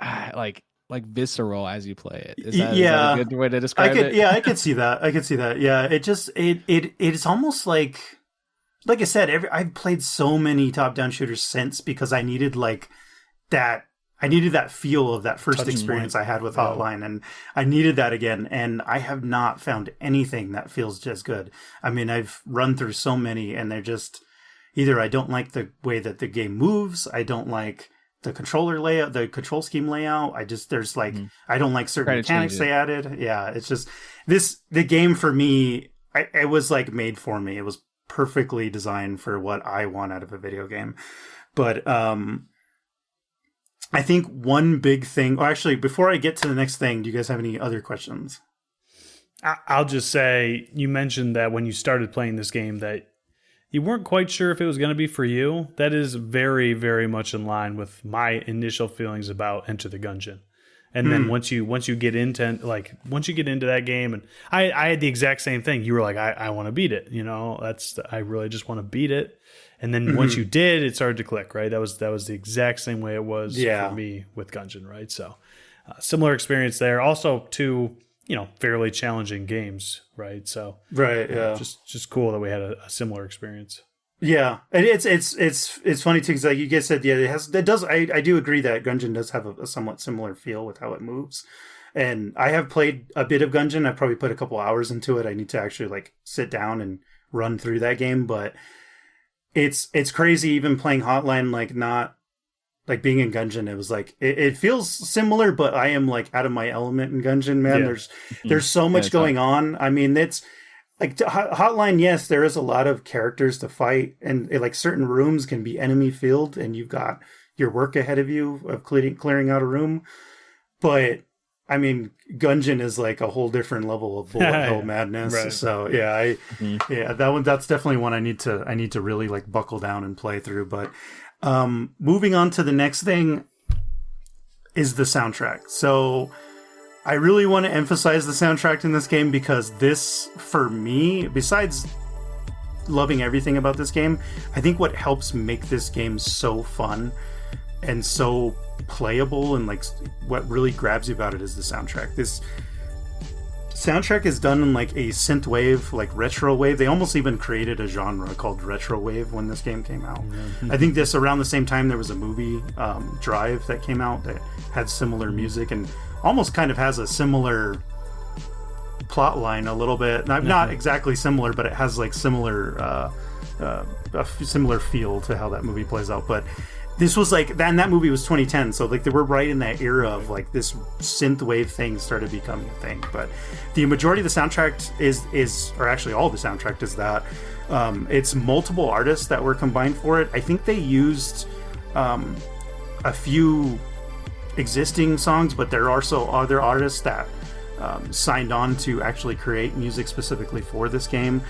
visceral as you play it. Is that a good way to describe it? Yeah, I could see that. Yeah, it's almost like I said, I've played so many top-down shooters since because I needed that feel of that first experience I had with Hotline, and I needed that again, and I have not found anything that feels just good. I mean, I've run through so many, and they're just, either I don't like the way that the game moves, I don't like the controller layout, the control scheme layout, I don't like certain mechanics they added. Yeah, it's just, the game for me, it was like made for me. It was perfectly designed for what I want out of a video game. But I think one big thing, or actually before I get to the next thing, do you guys have any other questions? I'll just say, you mentioned that when you started playing this game that you weren't quite sure if it was going to be for you. That is very, very much in line with my initial feelings about Enter the Gungeon. And then once you get into that game, and I had the exact same thing. You were like, I want to beat it. I really just want to beat it. And then once you did, it started to click, right? That was the exact same way it was for me with Gungeon, right? So similar experience there. Also, two fairly challenging games, right? So just cool that we had a similar experience. Yeah, and it's funny too, because like you guys said, I do agree that Gungeon does have a somewhat similar feel with how it moves, and I have played a bit of Gungeon. I've probably put a couple hours into it. I need to actually sit down and run through that game, but it's crazy even playing Hotline, not being in Gungeon. It was it feels similar, but I am out of my element in Gungeon, man. Yeah. There's so much going on. I mean, it's Hotline, yes, there is a lot of characters to fight, and certain rooms can be enemy filled, and you've got your work ahead of you of clearing out a room. But I mean, Gungeon is a whole different level of bullet hell madness. Right. So that's definitely one I need to really buckle down and play through. But moving on to the next thing is the soundtrack. So I really want to emphasize the soundtrack in this game, because this, for me, besides loving everything about this game, I think what helps make this game so fun and so playable, and what really grabs you about it, is the soundtrack. This soundtrack is done in a synthwave, retro wave. They almost even created a genre called retrowave when this game came out. I think this, around the same time, there was a movie, Drive, that came out that had similar music and almost kind of has a similar plot line a little bit. Not exactly similar, but it has similar a similar feel to how that movie plays out. But this was like that, and that movie was 2010, so like they were right in that era of like this synthwave thing started becoming a thing. But the majority of the soundtrack is or actually all the soundtrack is that it's multiple artists that were combined for it. I think they used a few existing songs, but there are also other artists that signed on to actually create music specifically for this game.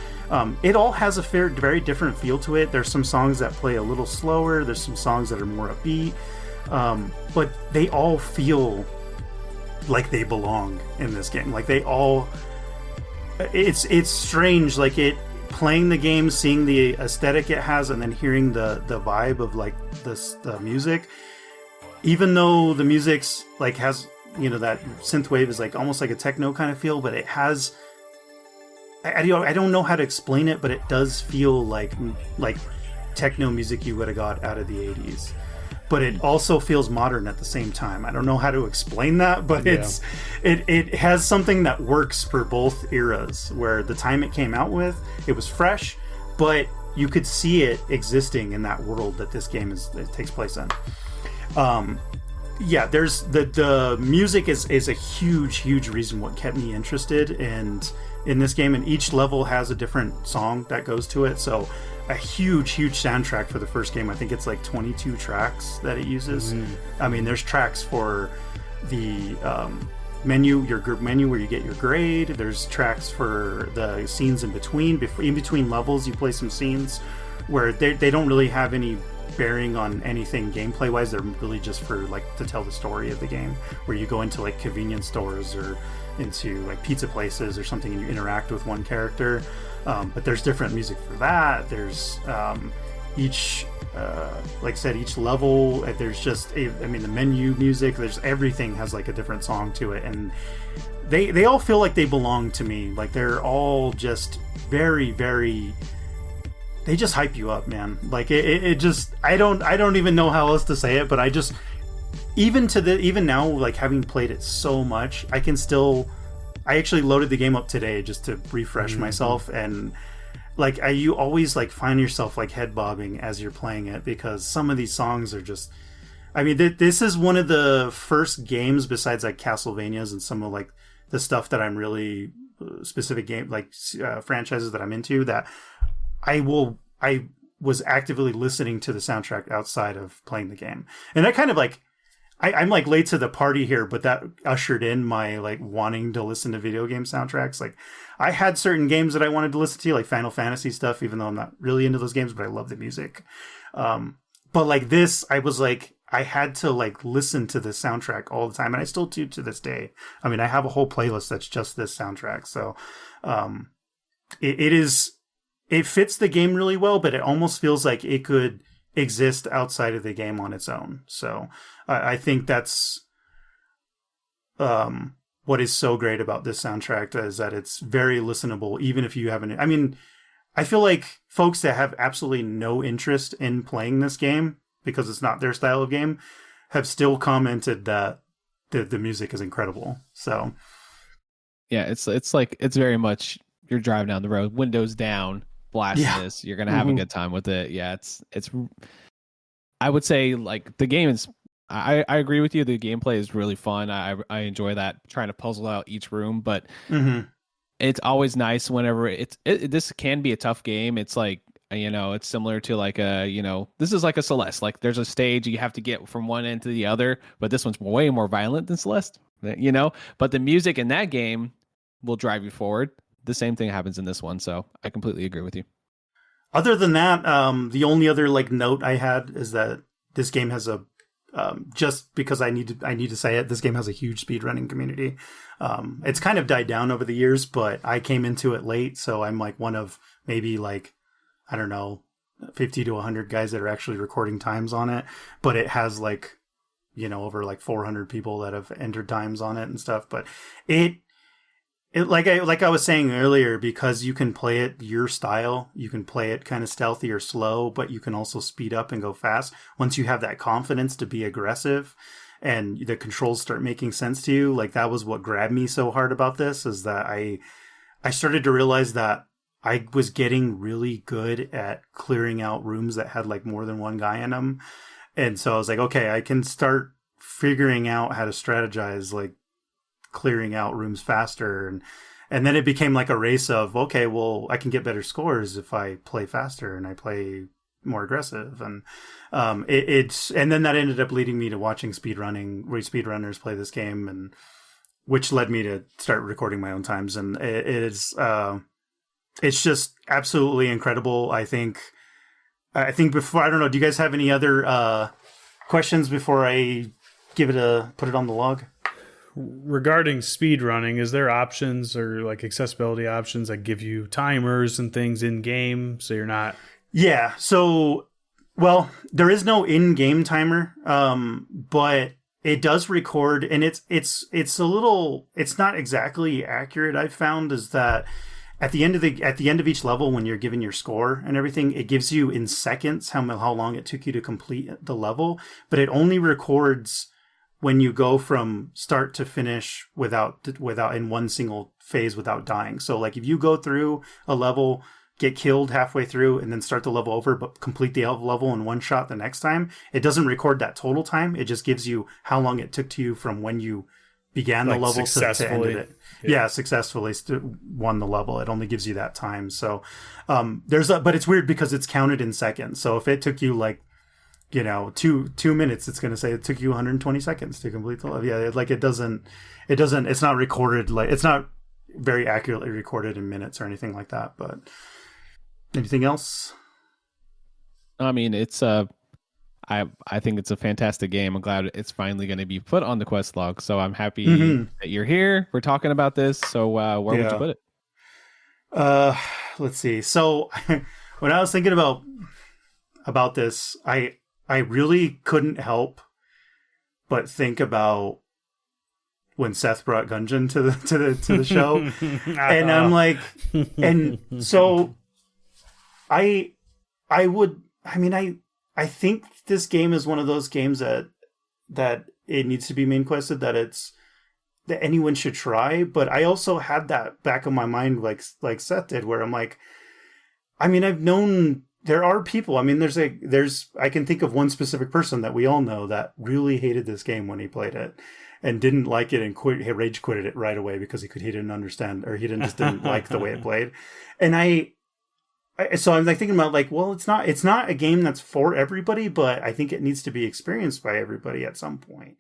It all has a very different feel to it. There's some songs that play a little slower. There's some songs that are more upbeat, but they all feel like they belong in this game. Like they all, it's strange. Like playing the game, seeing the aesthetic it has, and then hearing the vibe of like the music. Even though the music's like has, you know, that synthwave is like almost like a techno kind of feel, but it has, I don't know how to explain it, but it does feel like techno music you would have got out of the 80s. But it also feels modern at the same time. I don't know how to explain that, but it has something that works for both eras, where the time it came out with, it was fresh, but you could see it existing in that world that this game it takes place in. Yeah, there's the music is a huge reason what kept me interested in this game, and each level has a different song that goes to it. So a huge soundtrack for the first game. I think it's like 22 tracks that it uses. I mean, there's tracks for the menu, your group menu where you get your grade. There's tracks for the scenes in between. In between levels, you play some scenes where they don't really have any bearing on anything gameplay wise. They're really just for like to tell the story of the game, where you go into like convenience stores or into like pizza places or something and you interact with one character. But there's different music for that. There's each like I said, each level, there's just the menu music, there's everything has like a different song to it, and they all feel like they belong to me. Like they're all just very they just hype you up, man. Like it just, I don't even know how else to say it, but I just, even now, like having played it so much, I actually loaded the game up today just to refresh myself, and like you always like find yourself like head bobbing as you're playing it, because some of these songs are just, I mean, this is one of the first games besides like Castlevanias and some of like the stuff that I'm really specific game like franchises that I'm into, that I was actively listening to the soundtrack outside of playing the game. And that kind of like, I'm like late to the party here, but that ushered in my like wanting to listen to video game soundtracks. Like I had certain games that I wanted to listen to, like Final Fantasy stuff, even though I'm not really into those games, but I love the music. But like this, I was like, I had to like listen to the soundtrack all the time. And I still do to this day. I mean, I have a whole playlist that's just this soundtrack. So it fits the game really well, but it almost feels like it could exist outside of the game on its own. So I think that's what is so great about this soundtrack, is that it's very listenable, even if you haven't. I mean, I feel like folks that have absolutely no interest in playing this game because it's not their style of game have still commented that the music is incredible. So yeah, it's like, it's very much, you're driving down the road, windows down, blasting this, you're gonna have a good time with it. Yeah, it's I would say like the game is, I agree with you, the gameplay is really fun. I enjoy that, trying to puzzle out each room, but it's always nice whenever this can be a tough game. It's like, you know, it's similar to like this is like a Celeste, like there's a stage you have to get from one end to the other, but this one's way more violent than Celeste, you know, but the music in that game will drive you forward. The same thing happens in this one, so I completely agree with you. Other than that, the only other like note I had is that this game has a just because I need to say it, this game has a huge speedrunning community. It's kind of died down over the years, but I came into it late, so I'm like one of maybe like, I don't know, 50 to 100 guys that are actually recording times on it. But it has like, you know, over like 400 people that have entered times on it and stuff. But it like I was saying earlier, because you can play it your style, you can play it kind of stealthy or slow, but you can also speed up and go fast. Once you have that confidence to be aggressive and the controls start making sense to you, like that was what grabbed me so hard about this, is that I started to realize that I was getting really good at clearing out rooms that had like more than one guy in them. And so I was like, okay, I can start figuring out how to strategize, like clearing out rooms faster. And then it became like a race of, okay, well, I can get better scores if I play faster and I play more aggressive. And and then that ended up leading me to watching speedrunners play this game, and which led me to start recording my own times. And it's just absolutely incredible. I think before, I don't know, do you guys have any other questions before I put it on the log? Regarding speedrunning, is there options or like accessibility options that give you timers and things in game so you're not... Yeah, so, well, there is no in-game timer, but it does record, and it's not exactly accurate. I've found is that at the end of each level, when you're given your score and everything, it gives you in seconds how long it took you to complete the level, but it only records when you go from start to finish without in one single phase without dying. So like if you go through a level, get killed halfway through, and then start the level over, but complete the level in one shot the next time, it doesn't record that total time. It just gives you how long it took to you from when you began the level to end it. Yeah, successfully won the level. It only gives you that time. So but it's weird because it's counted in seconds. So if it took you like, 2 minutes, it's going to say it took you 120 seconds to complete the level. Yeah, it's not recorded, like it's not very accurately recorded in minutes or anything like that. But anything else? I mean, it's I think it's a fantastic game. I'm glad it's finally going to be put on the quest log. So I'm happy that you're here. We're talking about this. So where would you put it? Let's see. So when I was thinking about this, I really couldn't help but think about when Seth brought Gungeon to the show, and I'm like, and so I think this game is one of those games that it needs to be main quested, that anyone should try. But I also had that back of my mind, like Seth did, where I'm like, I've known there are people. I can think of one specific person that we all know that really hated this game when he played it and didn't like it and rage quitted it right away because he didn't understand, or he didn't like the way it played. And so I'm like thinking about like, well, it's not a game that's for everybody, but I think it needs to be experienced by everybody at some point.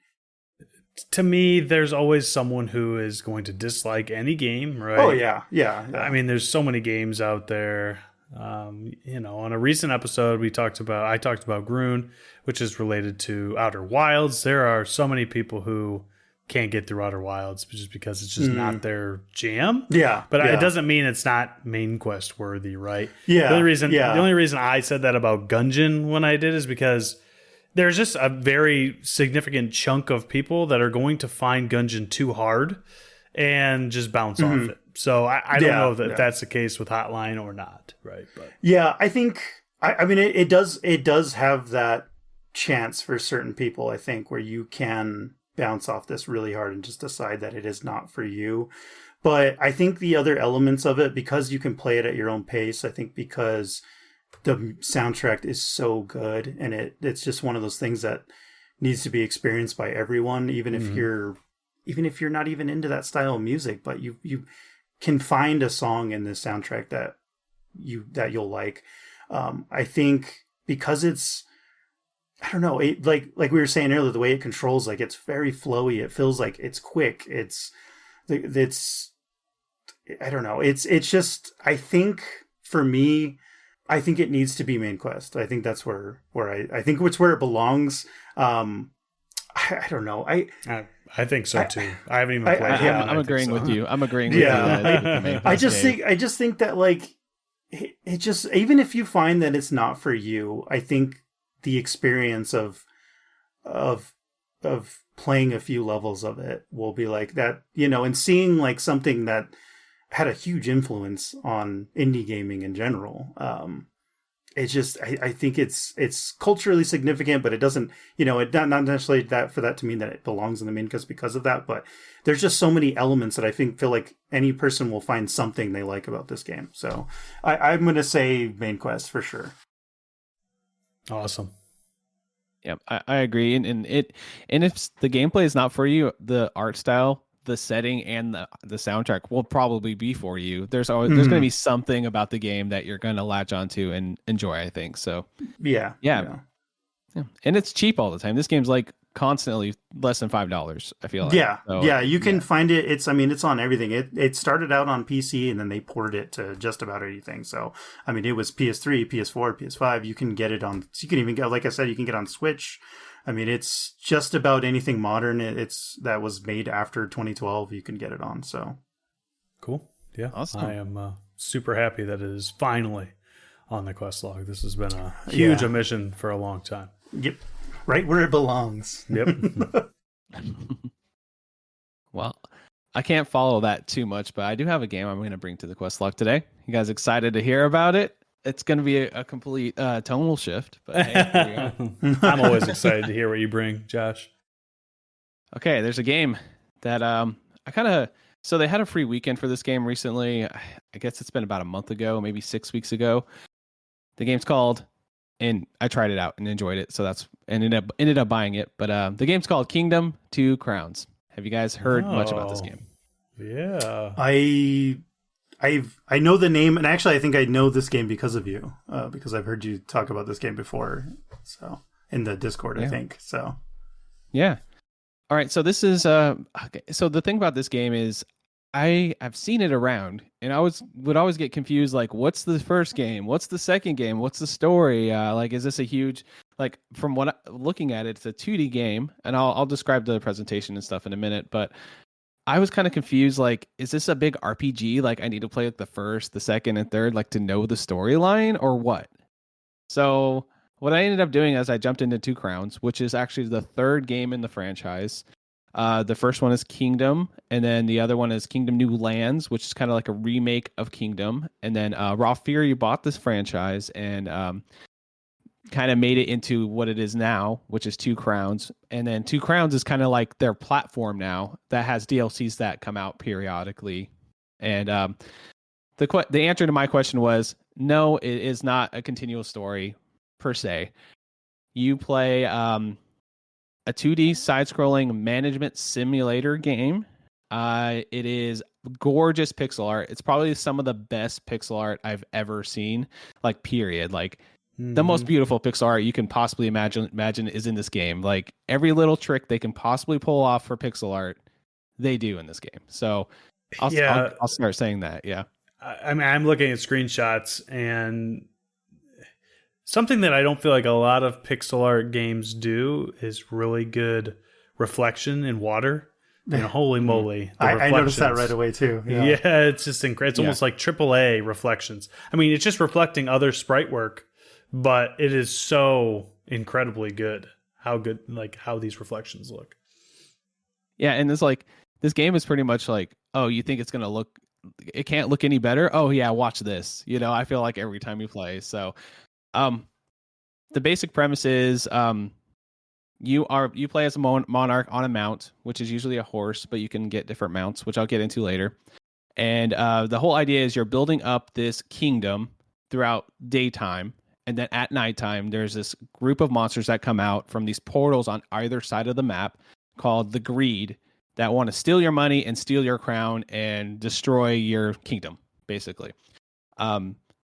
To me, there's always someone who is going to dislike any game, right? Oh yeah. There's so many games out there. On a recent episode, I talked about Groon, which is related to Outer Wilds. There are so many people who can't get through Outer Wilds just because it's just not their jam. Yeah. But it doesn't mean it's not main quest worthy, right? Yeah. The only reason I said that about Gungeon when I did is because there's just a very significant chunk of people that are going to find Gungeon too hard and just bounce off it. So I don't know if that's the case with Hotline or not, right? But yeah, I think it does have that chance for certain people, I think, where you can bounce off this really hard and just decide that it is not for you. But I think the other elements of it, because you can play it at your own pace, I think because the soundtrack is so good, and it's just one of those things that needs to be experienced by everyone, even if you're not even into that style of music, but you can find a song in this soundtrack that you'll like. I think because it's, I don't know, like we were saying earlier, the way it controls, like it's very flowy. It feels like it's quick. It's I don't know. It's just, I think for me, I think it needs to be main quest. I think that's where I think it's where it belongs. I don't know. I think so too. I haven't even played it. I'm agreeing with you. I'm agreeing with you. I just think that like it just, even if you find that it's not for you, I think the experience of playing a few levels of it will be like that, and seeing like something that had a huge influence on indie gaming in general. It's just, I think it's culturally significant, but it doesn't, it not necessarily that for that to mean that it belongs in the main quest because of that. But there's just so many elements that I feel like any person will find something they like about this game. So I'm going to say main quest for sure. Awesome. Yeah, I agree. And if the gameplay is not for you, the art style, the setting, and the soundtrack will probably be for you. There's going to be something about the game that you're going to latch onto and enjoy, I think. So Yeah. yeah. And it's cheap all the time. This game's like constantly less than $5, I feel like. Yeah, So, yeah, you can find it. It's on everything. It started out on PC and then they ported it to just about anything. So, I mean, it was PS3, PS4, PS5. You can get it on. You can even get, like I said, you can get on Switch. I mean, it's just about anything modern. It's that was made after 2012. You can get it on. So, cool. Yeah, awesome. I am super happy that it is finally on the quest log. This has been a huge omission for a long time. Yep. Right where it belongs. Yep. Well, I can't follow that too much, but I do have a game I'm going to bring to the quest log today. You guys excited to hear about it? It's going to be a complete tonal shift. But hey, I'm always excited to hear what you bring, Josh. Okay, there's a game that so they had a free weekend for this game recently. I guess it's been about a month ago, maybe 6 weeks ago. The game's called, and I tried it out and enjoyed it, so that's ended up buying it. But the game's called Kingdom 2 Crowns. Have you guys heard much about this game? Yeah, I know the name, and actually, I think I know this game because of you, because I've heard you talk about this game before. So in the Discord, I think so. Yeah. All right. So this is okay. So the thing about this game is I've seen it around, and I would always get confused. Like, what's the first game? What's the second game? What's the story? Like, is this a huge, like, from looking at it, it's a 2D game, and I'll describe the presentation and stuff in a minute. But I was kind of confused. Like, is this a big RPG? Like, I need to play like the first, the second, and third, like, to know the storyline, or what? So what I ended up doing is I jumped into Two Crowns, which is actually the third game in the franchise. The first one is Kingdom, and then the other one is Kingdom New Lands, which is kind of like a remake of Kingdom. And then Raw Fury bought this franchise and kind of made it into what it is now, which is Two Crowns. And then Two Crowns is kind of like their platform now that has DLCs that come out periodically. And the answer to my question was no, it is not a continual story per se. You play a 2D side-scrolling management simulator game. It is gorgeous pixel art. It's probably some of the best pixel art I've ever seen, like, period. Like, the most beautiful pixel art you can possibly imagine is in this game. Like, every little trick they can possibly pull off for pixel art, they do in this game. So I'll start saying that, yeah. I mean, I'm looking at screenshots, and something that I don't feel like a lot of pixel art games do is really good reflection in water. You know, holy moly. I noticed that right away too. Yeah, it's just incredible. It's almost like AAA reflections. I mean, it's just reflecting other sprite work, but it is so incredibly good how these reflections look. Yeah, and it's like, this game is pretty much like, oh, you think it's going to look, it can't look any better? Oh yeah, watch this. You know, I feel like every time you play. So the basic premise is you play as a monarch on a mount, which is usually a horse, but you can get different mounts, which I'll get into later. And the whole idea is you're building up this kingdom throughout daytime, and then at nighttime there's this group of monsters that come out from these portals on either side of the map called the Greed, that want to steal your money and steal your crown and destroy your kingdom, basically.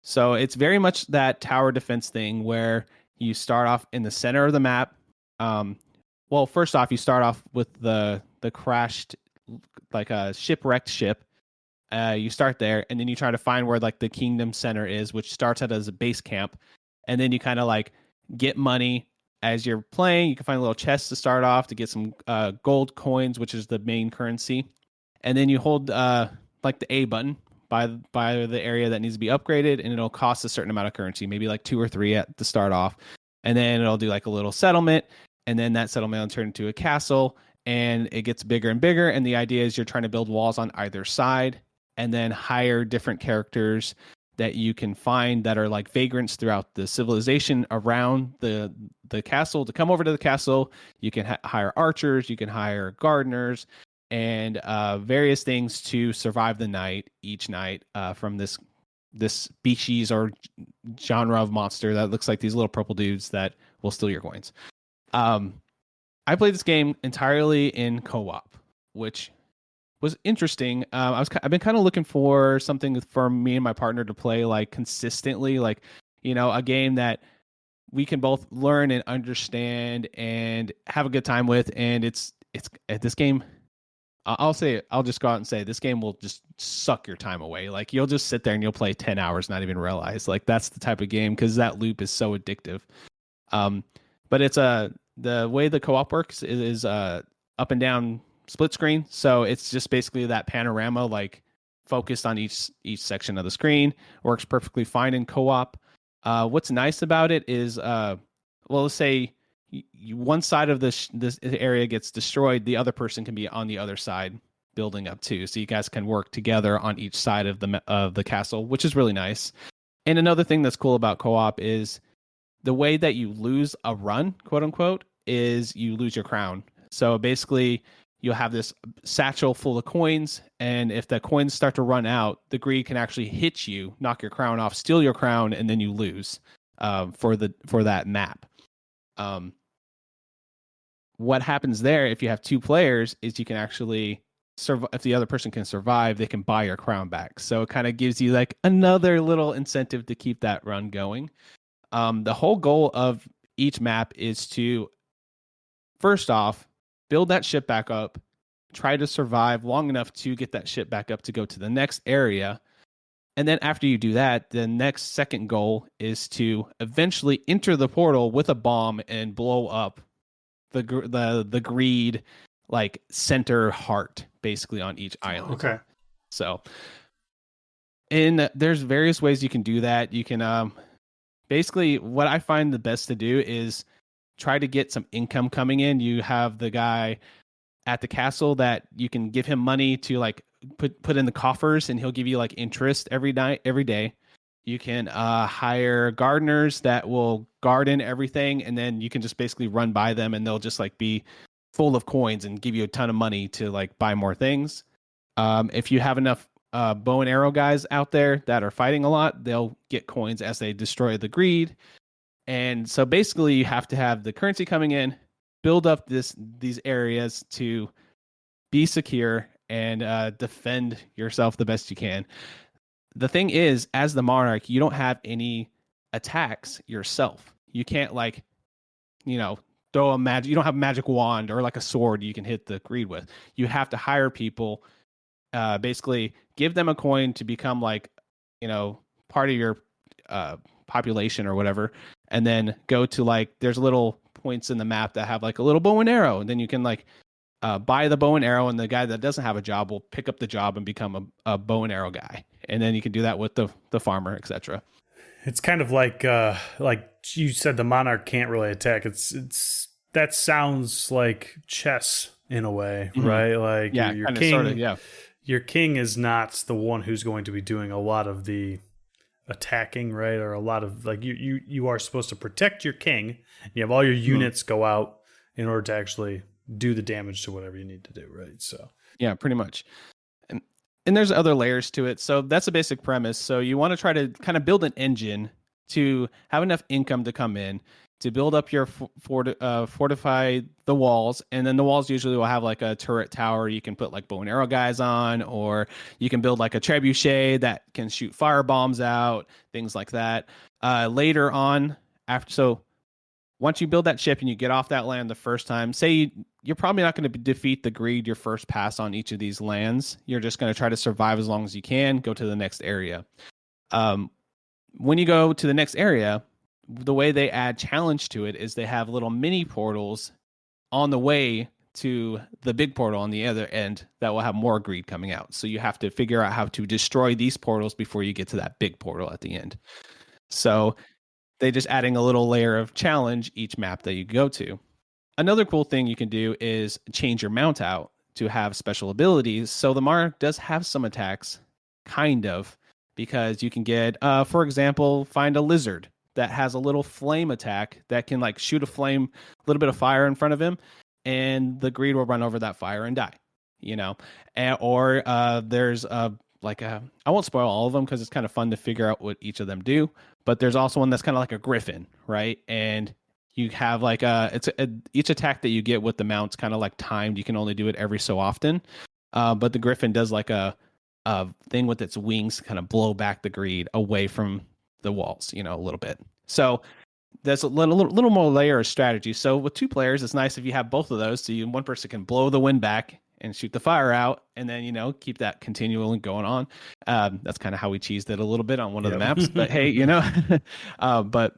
So it's very much that tower defense thing where you start off in the center of the map. Well, first off, you start off with the crashed, like a shipwrecked ship. You start there, and then you try to find where like the kingdom center is, which starts out as a base camp. And then you kind of like get money as you're playing. You can find little chests to start off to get some gold coins, which is the main currency. And then you hold like the A button by the area that needs to be upgraded, and it'll cost a certain amount of currency, maybe like 2 or 3 at the start off. And then it'll do like a little settlement, and then that settlement will turn into a castle, and it gets bigger and bigger. And the idea is you're trying to build walls on either side, and then hire different characters that you can find that are like vagrants throughout the civilization around the castle to come over to the castle. You can hire archers, you can hire gardeners, and various things to survive the night each night from this species or genre of monster that looks like these little purple dudes that will steal your coins. I played this game entirely in co-op, which was interesting. I've been kind of looking for something for me and my partner to play like consistently, like, you know, a game that we can both learn and understand and have a good time with. And it's this game. I'll just go out and say this game will just suck your time away. Like you'll just sit there and you'll play 10 hours, not even realize. Like that's the type of game because that loop is so addictive. But it's the way the co-op works is up and down split screen. So it's just basically that panorama, like focused on each section of the screen. Works perfectly fine in co-op. What's nice about it is, well, let's say one side of this area gets destroyed, the other person can be on the other side building up too. So you guys can work together on each side of the castle, which is really nice. And another thing that's cool about co-op is the way that you lose a run, quote unquote, is you lose your crown. So basically you'll have this satchel full of coins, and if the coins start to run out, the greed can actually hit you, knock your crown off, steal your crown, and then you lose for that map. What happens there if you have two players is you can actually survive. If the other person can survive, they can buy your crown back. So it kind of gives you like another little incentive to keep that run going. The whole goal of each map is to, first off, build that ship back up, try to survive long enough to get that ship back up to go to the next area. And then after you do that, the second goal is to eventually enter the portal with a bomb and blow up the greed like center heart basically on each island. Okay. So, and there's various ways you can do that. You can basically, what I find the best to do is try to get some income coming in. You have the guy at the castle that you can give him money to like put in the coffers, and he'll give you like interest every day. You can hire gardeners that will garden everything, and then you can just basically run by them, and they'll just like be full of coins and give you a ton of money to like buy more things. If you have enough bow and arrow guys out there that are fighting a lot, they'll get coins as they destroy the greed. And so basically you have to have the currency coming in, build up these areas to be secure and defend yourself the best you can. The thing is, as the monarch, you don't have any attacks yourself. You can't like, you know, throw a magic. You don't have a magic wand or like a sword you can hit the greed with. You have to hire people, basically give them a coin to become like, you know, part of your population or whatever, and then go to like there's little points in the map that have like a little bow and arrow, and then you can like buy the bow and arrow, and the guy that doesn't have a job will pick up the job and become a bow and arrow guy, and then you can do that with the farmer, etc. It's kind of like you said, the monarch can't really attack. It's that sounds like chess in a way, Mm-hmm. right? Like Yeah, your kinda, king, sorta, yeah. Your king is not the one who's going to be doing a lot of the attacking, right? Or a lot of like you are supposed to protect your king. You have all your units go out in order to actually do the damage to whatever you need to do, right? So yeah, pretty much. And there's other layers to it. So that's a basic premise. So you want to try to kind of build an engine to have enough income to come in to build up your fortify the walls, and then the walls usually will have like a turret tower you can put like bow and arrow guys on, or you can build like a trebuchet that can shoot fire bombs out, things like that. Later on, once you build that ship and you get off that land the first time, say you're probably not going to defeat the greed your first pass on each of these lands. You're just going to try to survive as long as you can, go to the next area. When you go to the next area, the way they add challenge to it is they have little mini portals on the way to the big portal on the other end that will have more greed coming out. So you have to figure out how to destroy these portals before you get to that big portal at the end. So they just adding a little layer of challenge each map that you go to. Another cool thing you can do is change your mount out to have special abilities. So the monarch does have some attacks, kind of, because you can get, for example, find a lizard that has a little flame attack that can like shoot a little bit of fire in front of him, and the greed will run over that fire and die, you know. Or there's I won't spoil all of them because it's kind of fun to figure out what each of them do, but there's also one that's kind of like a griffin, right? And you have like each attack that you get with the mount's kind of like timed. You can only do it every so often. But the Griffin does like a thing with its wings, kind of blow back the greed away from the walls, a little bit. So there's a little more layer of strategy. So with 2 players, it's nice if you have both of those. So one person can blow the wind back and shoot the fire out, and then keep that continually going on. That's kind of how we cheesed it a little bit on one of the maps. But hey, but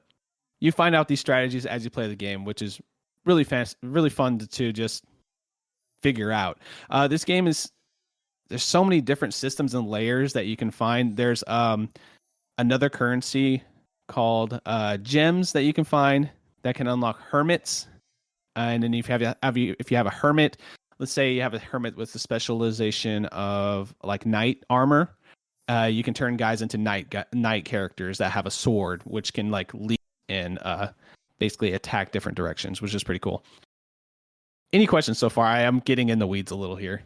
you find out these strategies as you play the game, which is really fun to just figure out. This game there's so many different systems and layers that you can find. There's another currency called gems that you can find that can unlock hermits. And then if you have a hermit, let's say you have a hermit with the specialization of like knight armor, you can turn guys into knight characters that have a sword, which can like leap and basically attack different directions, which is pretty cool. Any questions so far? I am getting in the weeds a little here.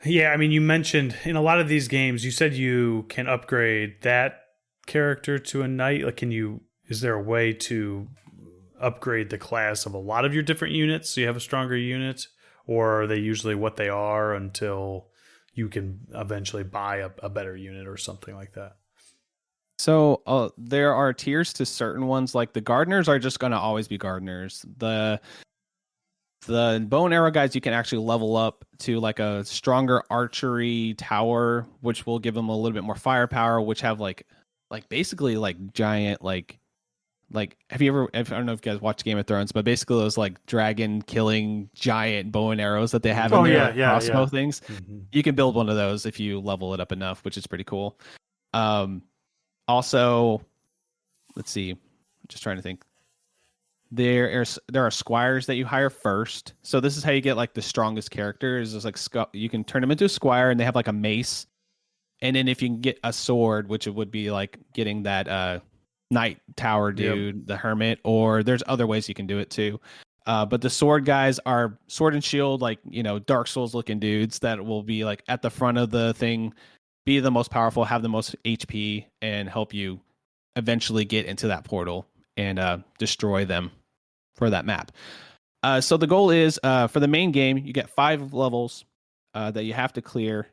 Yeah, I mean, you mentioned in a lot of these games, you said you can upgrade that character to a knight. Like, is there a way to upgrade the class of a lot of your different units so you have a stronger unit? Or are they usually what they are until you can eventually buy a better unit or something like that? So there are tiers to certain ones. Like the gardeners are just going to always be gardeners. The bow and arrow guys, you can actually level up to like a stronger archery tower, which will give them a little bit more firepower, which have like basically like giant like have you ever, I don't know if you guys watch Game of Thrones, but basically those like dragon killing giant bow and arrows that they have in their crossbow things. Mm-hmm. You can build one of those if you level it up enough, which is pretty cool. Also, let's see, I'm just trying to think. There are squires that you hire first. So this is how you get like the strongest characters. Is like you can turn them into a squire, and they have like a mace. And then if you can get a sword, which it would be like getting that knight tower dude, the hermit, or there's other ways you can do it too. But the sword guys are sword and shield, like Dark Souls looking dudes that will be like at the front of the thing, be the most powerful, have the most HP, and help you eventually get into that portal and destroy them for that map. So the goal is for the main game, you get 5 levels that you have to clear,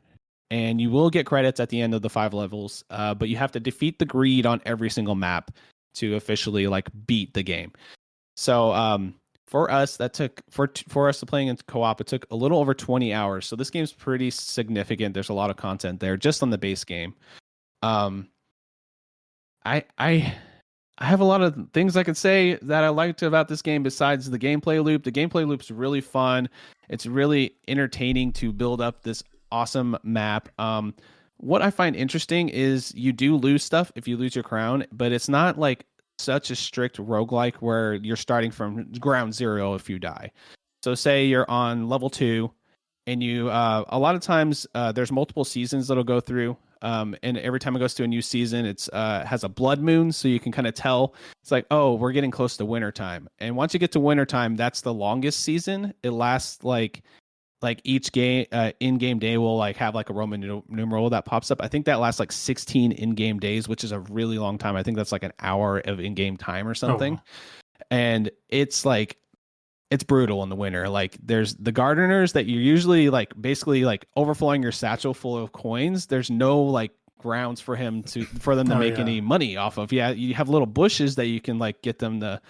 and you will get credits at the end of the 5 levels. But you have to defeat the greed on every single map to officially like beat the game. So for us, that took for us to playing in co-op, it took a little over 20 hours. So this game's pretty significant. There's a lot of content there just on the base game. I have a lot of things I could say that I liked about this game besides the gameplay loop. The gameplay loop's really fun. It's really entertaining to build up this awesome map. What I find interesting is you do lose stuff if you lose your crown, but it's not like such a strict roguelike where you're starting from ground zero if you die. So say you're on level 2 and you a lot of times there's multiple seasons that'll go through. And every time it goes to a new season, it's has a blood moon, so you can kind of tell it's like, oh, we're getting close to winter time. And once you get to winter time, that's the longest season. It lasts like each game in-game day will like have like a Roman numeral that pops up. I think that lasts like 16 in-game days, which is a really long time. I think that's like an hour of in-game time or something. Oh. And it's like it's brutal in the winter. Like there's the gardeners that you're usually like basically like overflowing your satchel full of coins. There's no like grounds for them to make any money off of. Yeah, you have little bushes that you can like get them to,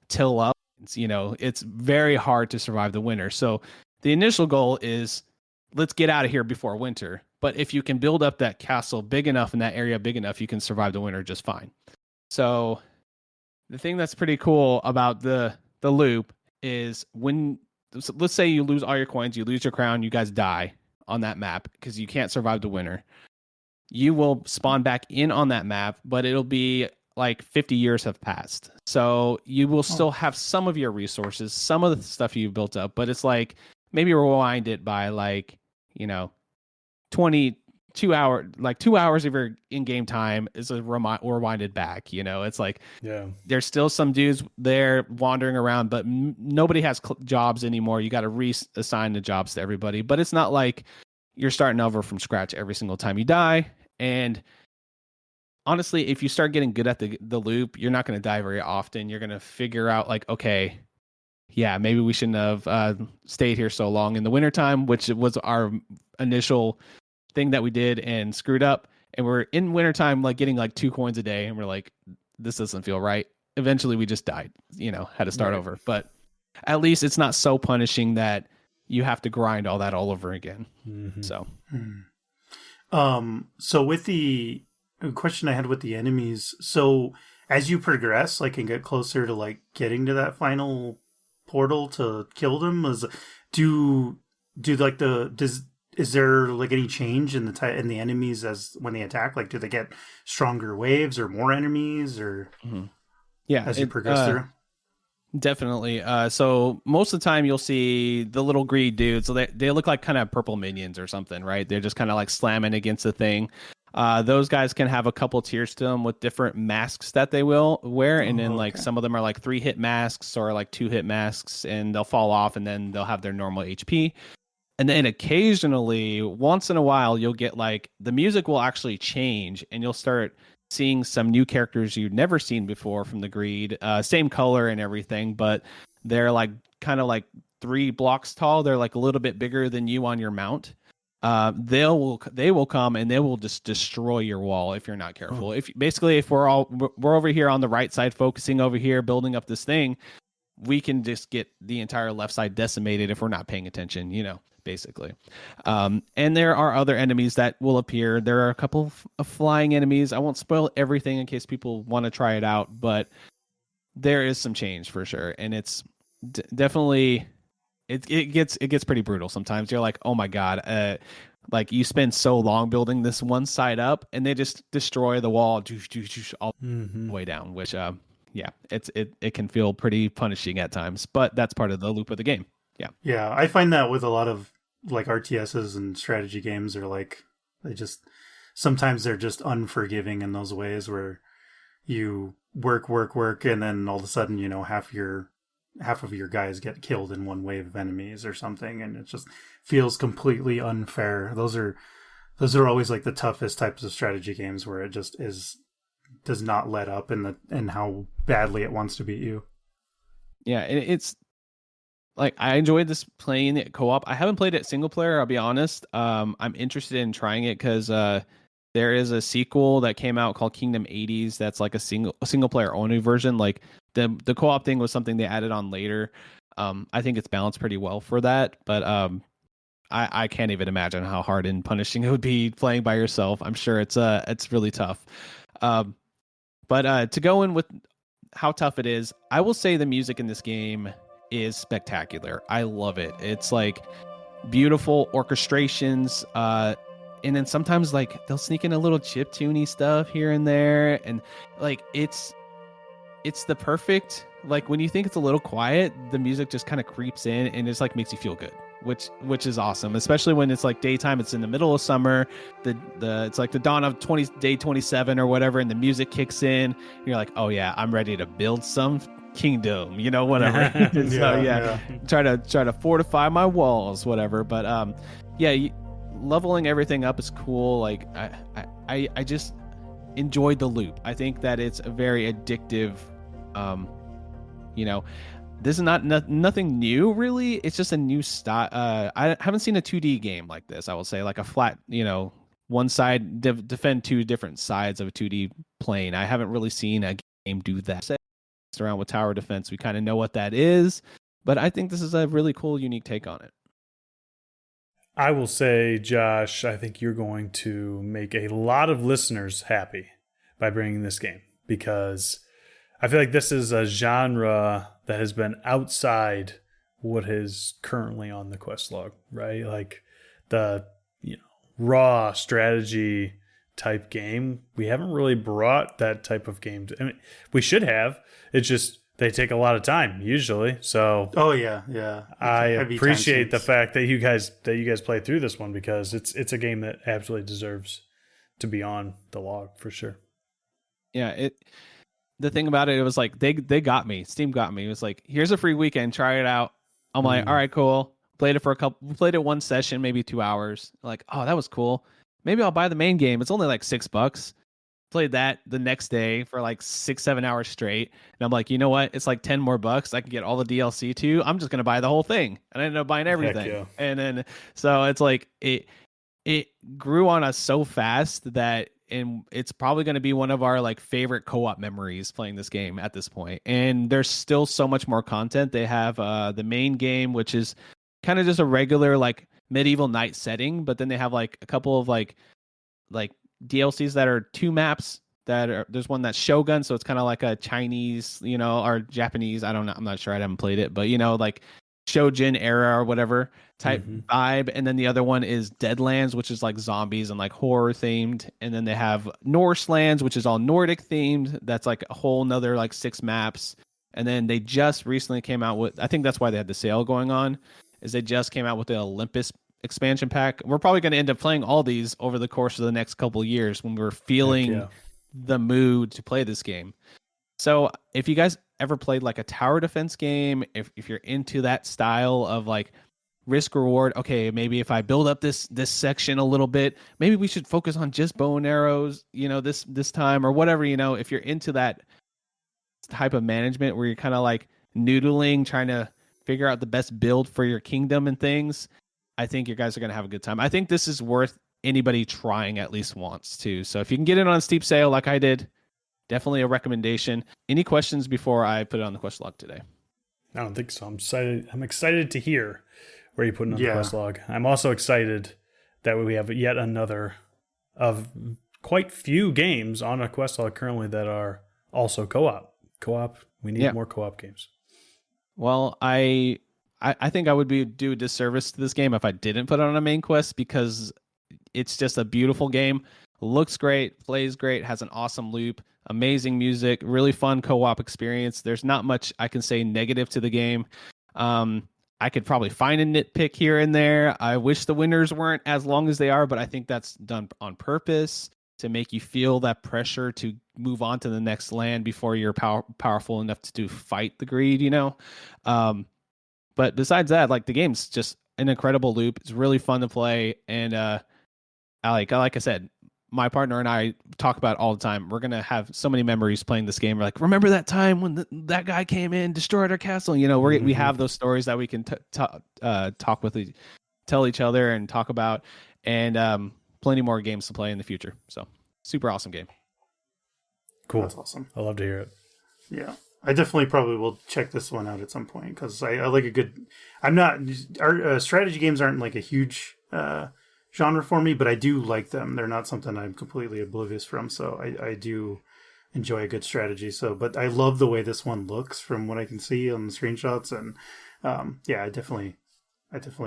till up. It's very hard to survive the winter. So the initial goal is let's get out of here before winter. But if you can build up that castle big enough and that area big enough, you can survive the winter just fine. So the thing that's pretty cool about the loop is let's say you lose all your coins, you lose your crown, you guys die on that map because you can't survive the winter. You will spawn back in on that map, but it'll be like 50 years have passed. So you will still have some of your resources, some of the stuff you've built up, but it's like maybe rewind it by like, 22 hours, like 2 hours of your in-game time is rewinded back. It's like, there's still some dudes there wandering around, but nobody has jobs anymore. You got to reassign the jobs to everybody, but it's not like you're starting over from scratch every single time you die. And honestly, if you start getting good at the loop, you're not going to die very often. You're going to figure out like, okay, yeah, maybe we shouldn't have stayed here so long in the wintertime, which was our initial thing that we did and screwed up. And we're in wintertime, like getting like 2 coins a day. And we're like, this doesn't feel right. Eventually we just died, had to start over. But at least it's not so punishing that you have to grind all that all over again. Mm-hmm. So, so with the question I had with the enemies, so as you progress, like, and get closer to like getting to that final portal to kill them, is there like any change in the enemies as when they attack? Like, do they get stronger waves or more enemies, or yeah, as you progress through? Definitely. So most of the time you'll see the little greedy dudes. So they look like kind of purple minions or something, right? They're just kind of like slamming against the thing. Those guys can have a couple tiers to them with different masks that they will wear. And then like some of them are like 3-hit masks or like 2-hit masks, and they'll fall off and then they'll have their normal HP. And then occasionally, once in a while, you'll get like the music will actually change and you'll start seeing some new characters you've never seen before from the greed, same color and everything, but they're like kind of like 3 blocks tall. They're like a little bit bigger than you on your mount. They will come and they will just destroy your wall if you're not careful. If we're over here on the right side, focusing over here, building up this thing, we can just get the entire left side decimated if we're not paying attention, basically. And there are other enemies that will appear. There are a couple of flying enemies. I won't spoil everything in case people want to try it out, but there is some change for sure. And it's definitely, it gets pretty brutal sometimes. You're like, oh my God, like you spend so long building this one side up and they just destroy the wall all the way down, which, it can feel pretty punishing at times, but that's part of the loop of the game. Yeah, I find that with a lot of like RTSs and strategy games, are like sometimes they're just unforgiving in those ways where you work, and then all of a sudden, half of your guys get killed in one wave of enemies or something, and it just feels completely unfair. Those are always like the toughest types of strategy games where it just does not let up in how badly it wants to beat you. Yeah, it's like I enjoyed this playing it co-op. I haven't played it single player, I'll be honest. I'm interested in trying it because there is a sequel that came out called Kingdom 80s that's like a single player only version. Like the co-op thing was something they added on later. I think it's balanced pretty well for that, but I can't even imagine how hard and punishing it would be playing by yourself. I'm sure it's really tough. But to go in with how tough it is, I will say the music in this game is spectacular. I love it. It's like beautiful orchestrations, and then sometimes like they'll sneak in a little chiptune-y stuff here and there, and like it's the perfect, like when you think it's a little quiet, the music just kind of creeps in and it's like makes you feel good, which is awesome, especially when it's like daytime. It's in the middle of summer, it's like the dawn of day 27 or whatever, and the music kicks in. You're like, oh yeah, I'm ready to build some kingdom, whatever. Try to fortify my walls, whatever. But leveling everything up is cool. Like I just enjoyed the loop. I think that it's a very addictive. This is nothing new really. It's just a new style. I haven't seen a 2D game like this. I will say, like a flat, one side defend 2 different sides of a 2D plane. I haven't really seen a game do that. Around with tower defense, we kind of know what that is, but I think this is a really cool, unique take on it. I will say, Josh, I think you're going to make a lot of listeners happy by bringing this game, because I feel like this is a genre that has been outside what is currently on the quest log, right? Like the raw strategy type game. We haven't really brought that type of game to, I mean, we should have. It's just they take a lot of time usually. So I appreciate the fact that you guys played through this one, because it's a game that absolutely deserves to be on the log for sure. Yeah, the thing about it was like they got me. Steam got me. It was like, here's a free weekend, try it out. I'm like, all right, cool. Played it one session, maybe 2 hours. Like, oh, that was cool. Maybe I'll buy the main game. It's only like $6. played that the next day for like 6-7 hours straight, and I'm like, you know what, it's like $10 more. I can get all the DLC too. I'm just gonna buy the whole thing, and I ended up buying everything. Yeah. And then so it's like it grew on us so fast that, and it's probably going to be one of our like favorite co-op memories playing this game at this point. And there's still so much more content. They have the main game, which is kind of just a regular like medieval knight setting, but then they have like a couple of like DLCs that are 2 maps that are, there's one that's Shogun, so it's kind of like a Chinese, or Japanese, I don't know, I'm not sure, I haven't played it, but like Shojin era or whatever type vibe. And then the other one is Deadlands, which is like zombies and like horror themed. And then they have Norse Lands, which is all Nordic themed. That's like a whole nother like 6 maps. And then they just recently came out with, I think that's why they had the sale going on, is they just came out with the Olympus expansion pack. We're probably going to end up playing all these over the course of the next couple of years when we're feeling the mood to play this game. So if you guys ever played like a tower defense game, if you're into that style of like risk reward, okay, maybe if I build up this section a little bit, maybe we should focus on just bow and arrows, this time or whatever, if you're into that type of management where you're kind of like noodling, trying to figure out the best build for your kingdom and things, I think you guys are going to have a good time. I think this is worth anybody trying at least once too. So if you can get it on a steep sale like I did, definitely a recommendation. Any questions before I put it on the quest log today? I don't think so. I'm excited to hear where you put it on the quest log. I'm also excited that we have yet another of quite few games on a quest log currently that are also co-op. We need more co-op games. Well, I think I would do a disservice to this game if I didn't put it on a main quest, because it's just a beautiful game. Looks great, plays great, has an awesome loop, amazing music, really fun co-op experience. There's not much I can say negative to the game. I could probably find a nitpick here and there. I wish the winters weren't as long as they are, but I think that's done on purpose to make you feel that pressure to move on to the next land before you're powerful enough to fight the greed, But besides that, like, the game's just an incredible loop. It's really fun to play, and like I said, my partner and I talk about it all the time. We're gonna have so many memories playing this game. We're like, remember that time when that guy came in, destroyed our castle? We have those stories that we can talk with, tell each other, and talk about, and plenty more games to play in the future. So, super awesome game. Cool. That's awesome. I love to hear it. Yeah. I definitely probably will check this one out at some point, because I like a good. Our strategy games aren't like a huge genre for me, but I do like them. They're not something I'm completely oblivious from, so I do enjoy a good strategy. So, but I love the way this one looks from what I can see on the screenshots, and it definitely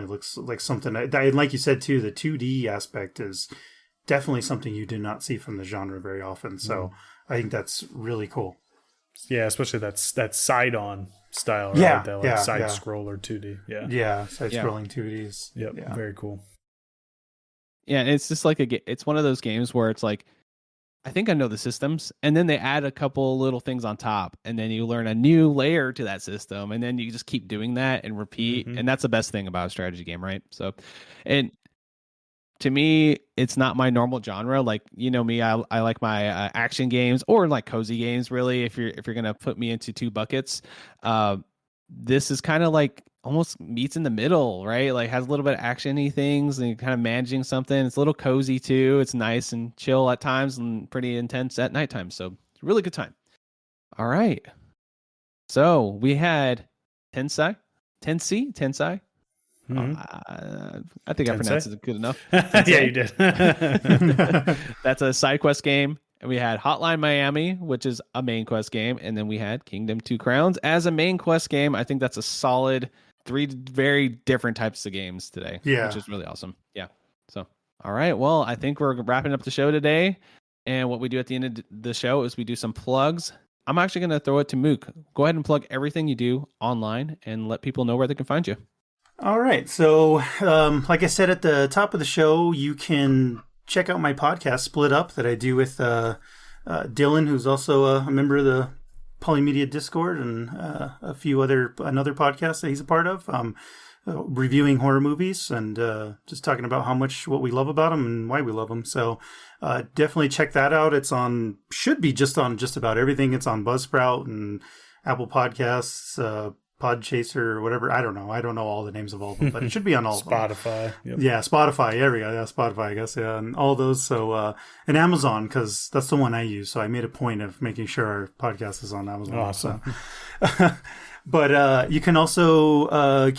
looks like something. Like you said too, the 2D aspect is definitely something you do not see from the genre very often. So I think that's really cool. Yeah, especially that side-on style, right? That side-scroller 2D. Yeah, side-scrolling 2Ds. Yep, very cool. Yeah, and it's just like it's one of those games where it's like, I think I know the systems, and then they add a couple little things on top, and then you learn a new layer to that system, and then you just keep doing that and repeat, and that's the best thing about a strategy game, right? So, and to me, it's not my normal genre. Like, me, I like my action games, or like cozy games, really, if you're gonna put me into 2 buckets. This is kind of like almost meets in the middle, right? Like, has a little bit of action-y things, and you're kind of managing something. It's a little cozy too. It's nice and chill at times, and pretty intense at nighttime. So it's a really good time. All right. So we had Tensei. Mm-hmm. I think I pronounced it good enough. Yeah, you did. That's a side quest game. And we had Hotline Miami, which is a main quest game. And then we had Kingdom 2 Crowns as a main quest game. I think that's a solid 3 very different types of games today. Yeah. Which is really awesome. Yeah. So, all right. Well, I think we're wrapping up the show today. And what we do at the end of the show is we do some plugs. I'm actually going to throw it to Mook. Go ahead and plug everything you do online and let people know where they can find you. All right. So, like I said at the top of the show, you can check out my podcast, Split Up, that I do with Dylan, who's also a member of the Polymedia Discord, and another podcast that he's a part of. reviewing horror movies and just talking about what we love about them and why we love them. So definitely check that out. It's should be just on just about everything. It's on Buzzsprout and Apple Podcasts, Podchaser, or whatever. I don't know all the names of all of them, but it should be on all of them. Spotify. Yep. Yeah, Spotify. There we go. Yeah, Spotify, I guess. Yeah, and all those. So, and Amazon, because that's the one I use. So I made a point of making sure our podcast is on Amazon. Awesome. So. But you can also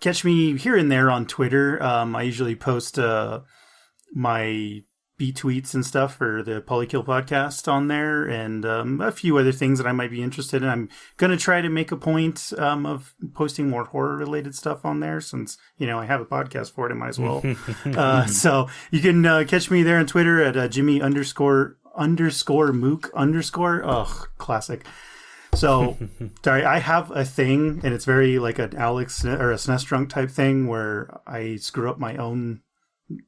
catch me here and there on Twitter. I usually post my beat tweets and stuff for the Polykill podcast on there, and a few other things that I might be interested in. I'm going to try to make a point of posting more horror related stuff on there, since I have a podcast for it. I might as well. So you can catch me there on Twitter at Jimmy __ Mook _ ugh, classic. So, sorry, I have a thing, and it's very like an Alex or a SNES drunk type thing, where I screw up my own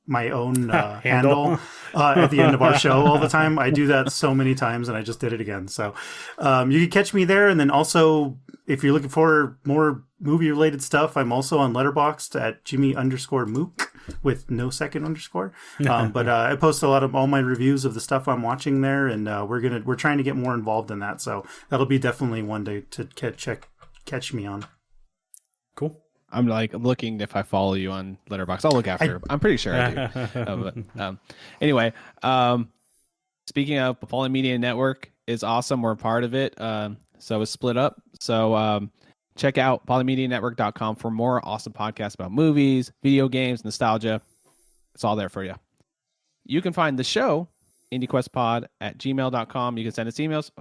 handle at the end of our show all the time. I do that so many times, and I just did it again. So you can catch me there. And then also, if you're looking for more movie related stuff, I'm also on Letterboxd at Jimmy _ Mook with no second underscore. But I post a lot of all my reviews of the stuff I'm watching there, and we're trying to get more involved in that. So that'll be definitely one day to catch me on. Cool. I'm like looking if I follow you on Letterboxd. I'll look after. I'm pretty sure I do. Anyway, speaking of, the Polymedia Network is awesome. We're a part of it. So it's split up. So check out polymedianetwork.com for more awesome podcasts about movies, video games, nostalgia. It's all there for you. You can find the show, IndieQuestPod, at gmail.com. You can send us emails.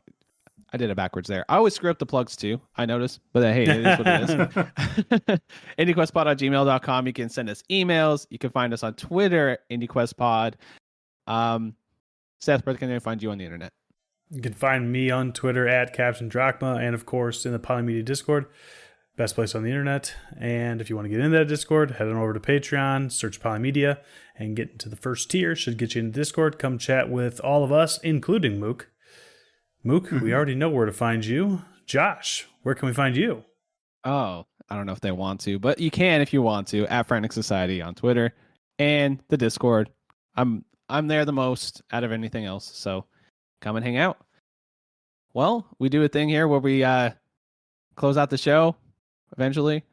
I did it backwards there. I always screw up the plugs too, I noticed. But hey, it is what it is. IndieQuestPod@gmail.com. You can send us emails. You can find us on Twitter at IndieQuestPod. Seth, where can they find you on the internet? You can find me on Twitter at Captain Drachma, and of course in the Polymedia Discord. Best place on the internet. And if you want to get into that Discord, head on over to Patreon, search Polymedia, and get into the first tier. Should get you into Discord. Come chat with all of us, including Mook. Mook, we already know where to find you. Josh, where can we find you? Oh, I don't know if they want to, but you can if you want to, at Frantic Society on Twitter and the Discord. I'm there the most out of anything else, so come and hang out. Well, we do a thing here where we close out the show eventually.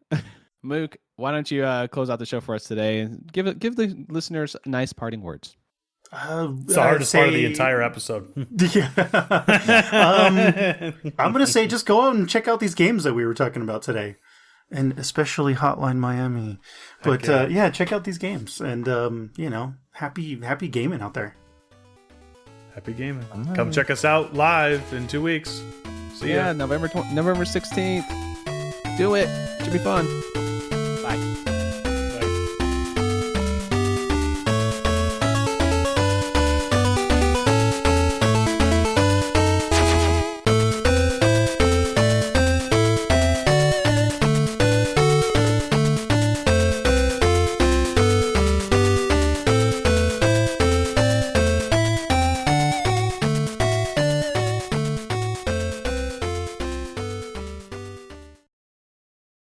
Mook, why don't you close out the show for us today and give the listeners nice parting words. It's the hardest part of the entire episode. Yeah. I'm going to say just go out and check out these games that we were talking about today, and especially Hotline Miami. But yeah, check out these games, and happy gaming out there. Happy gaming. Come check us out live in 2 weeks. See ya. November 16th. Do it. Should be fun. Bye.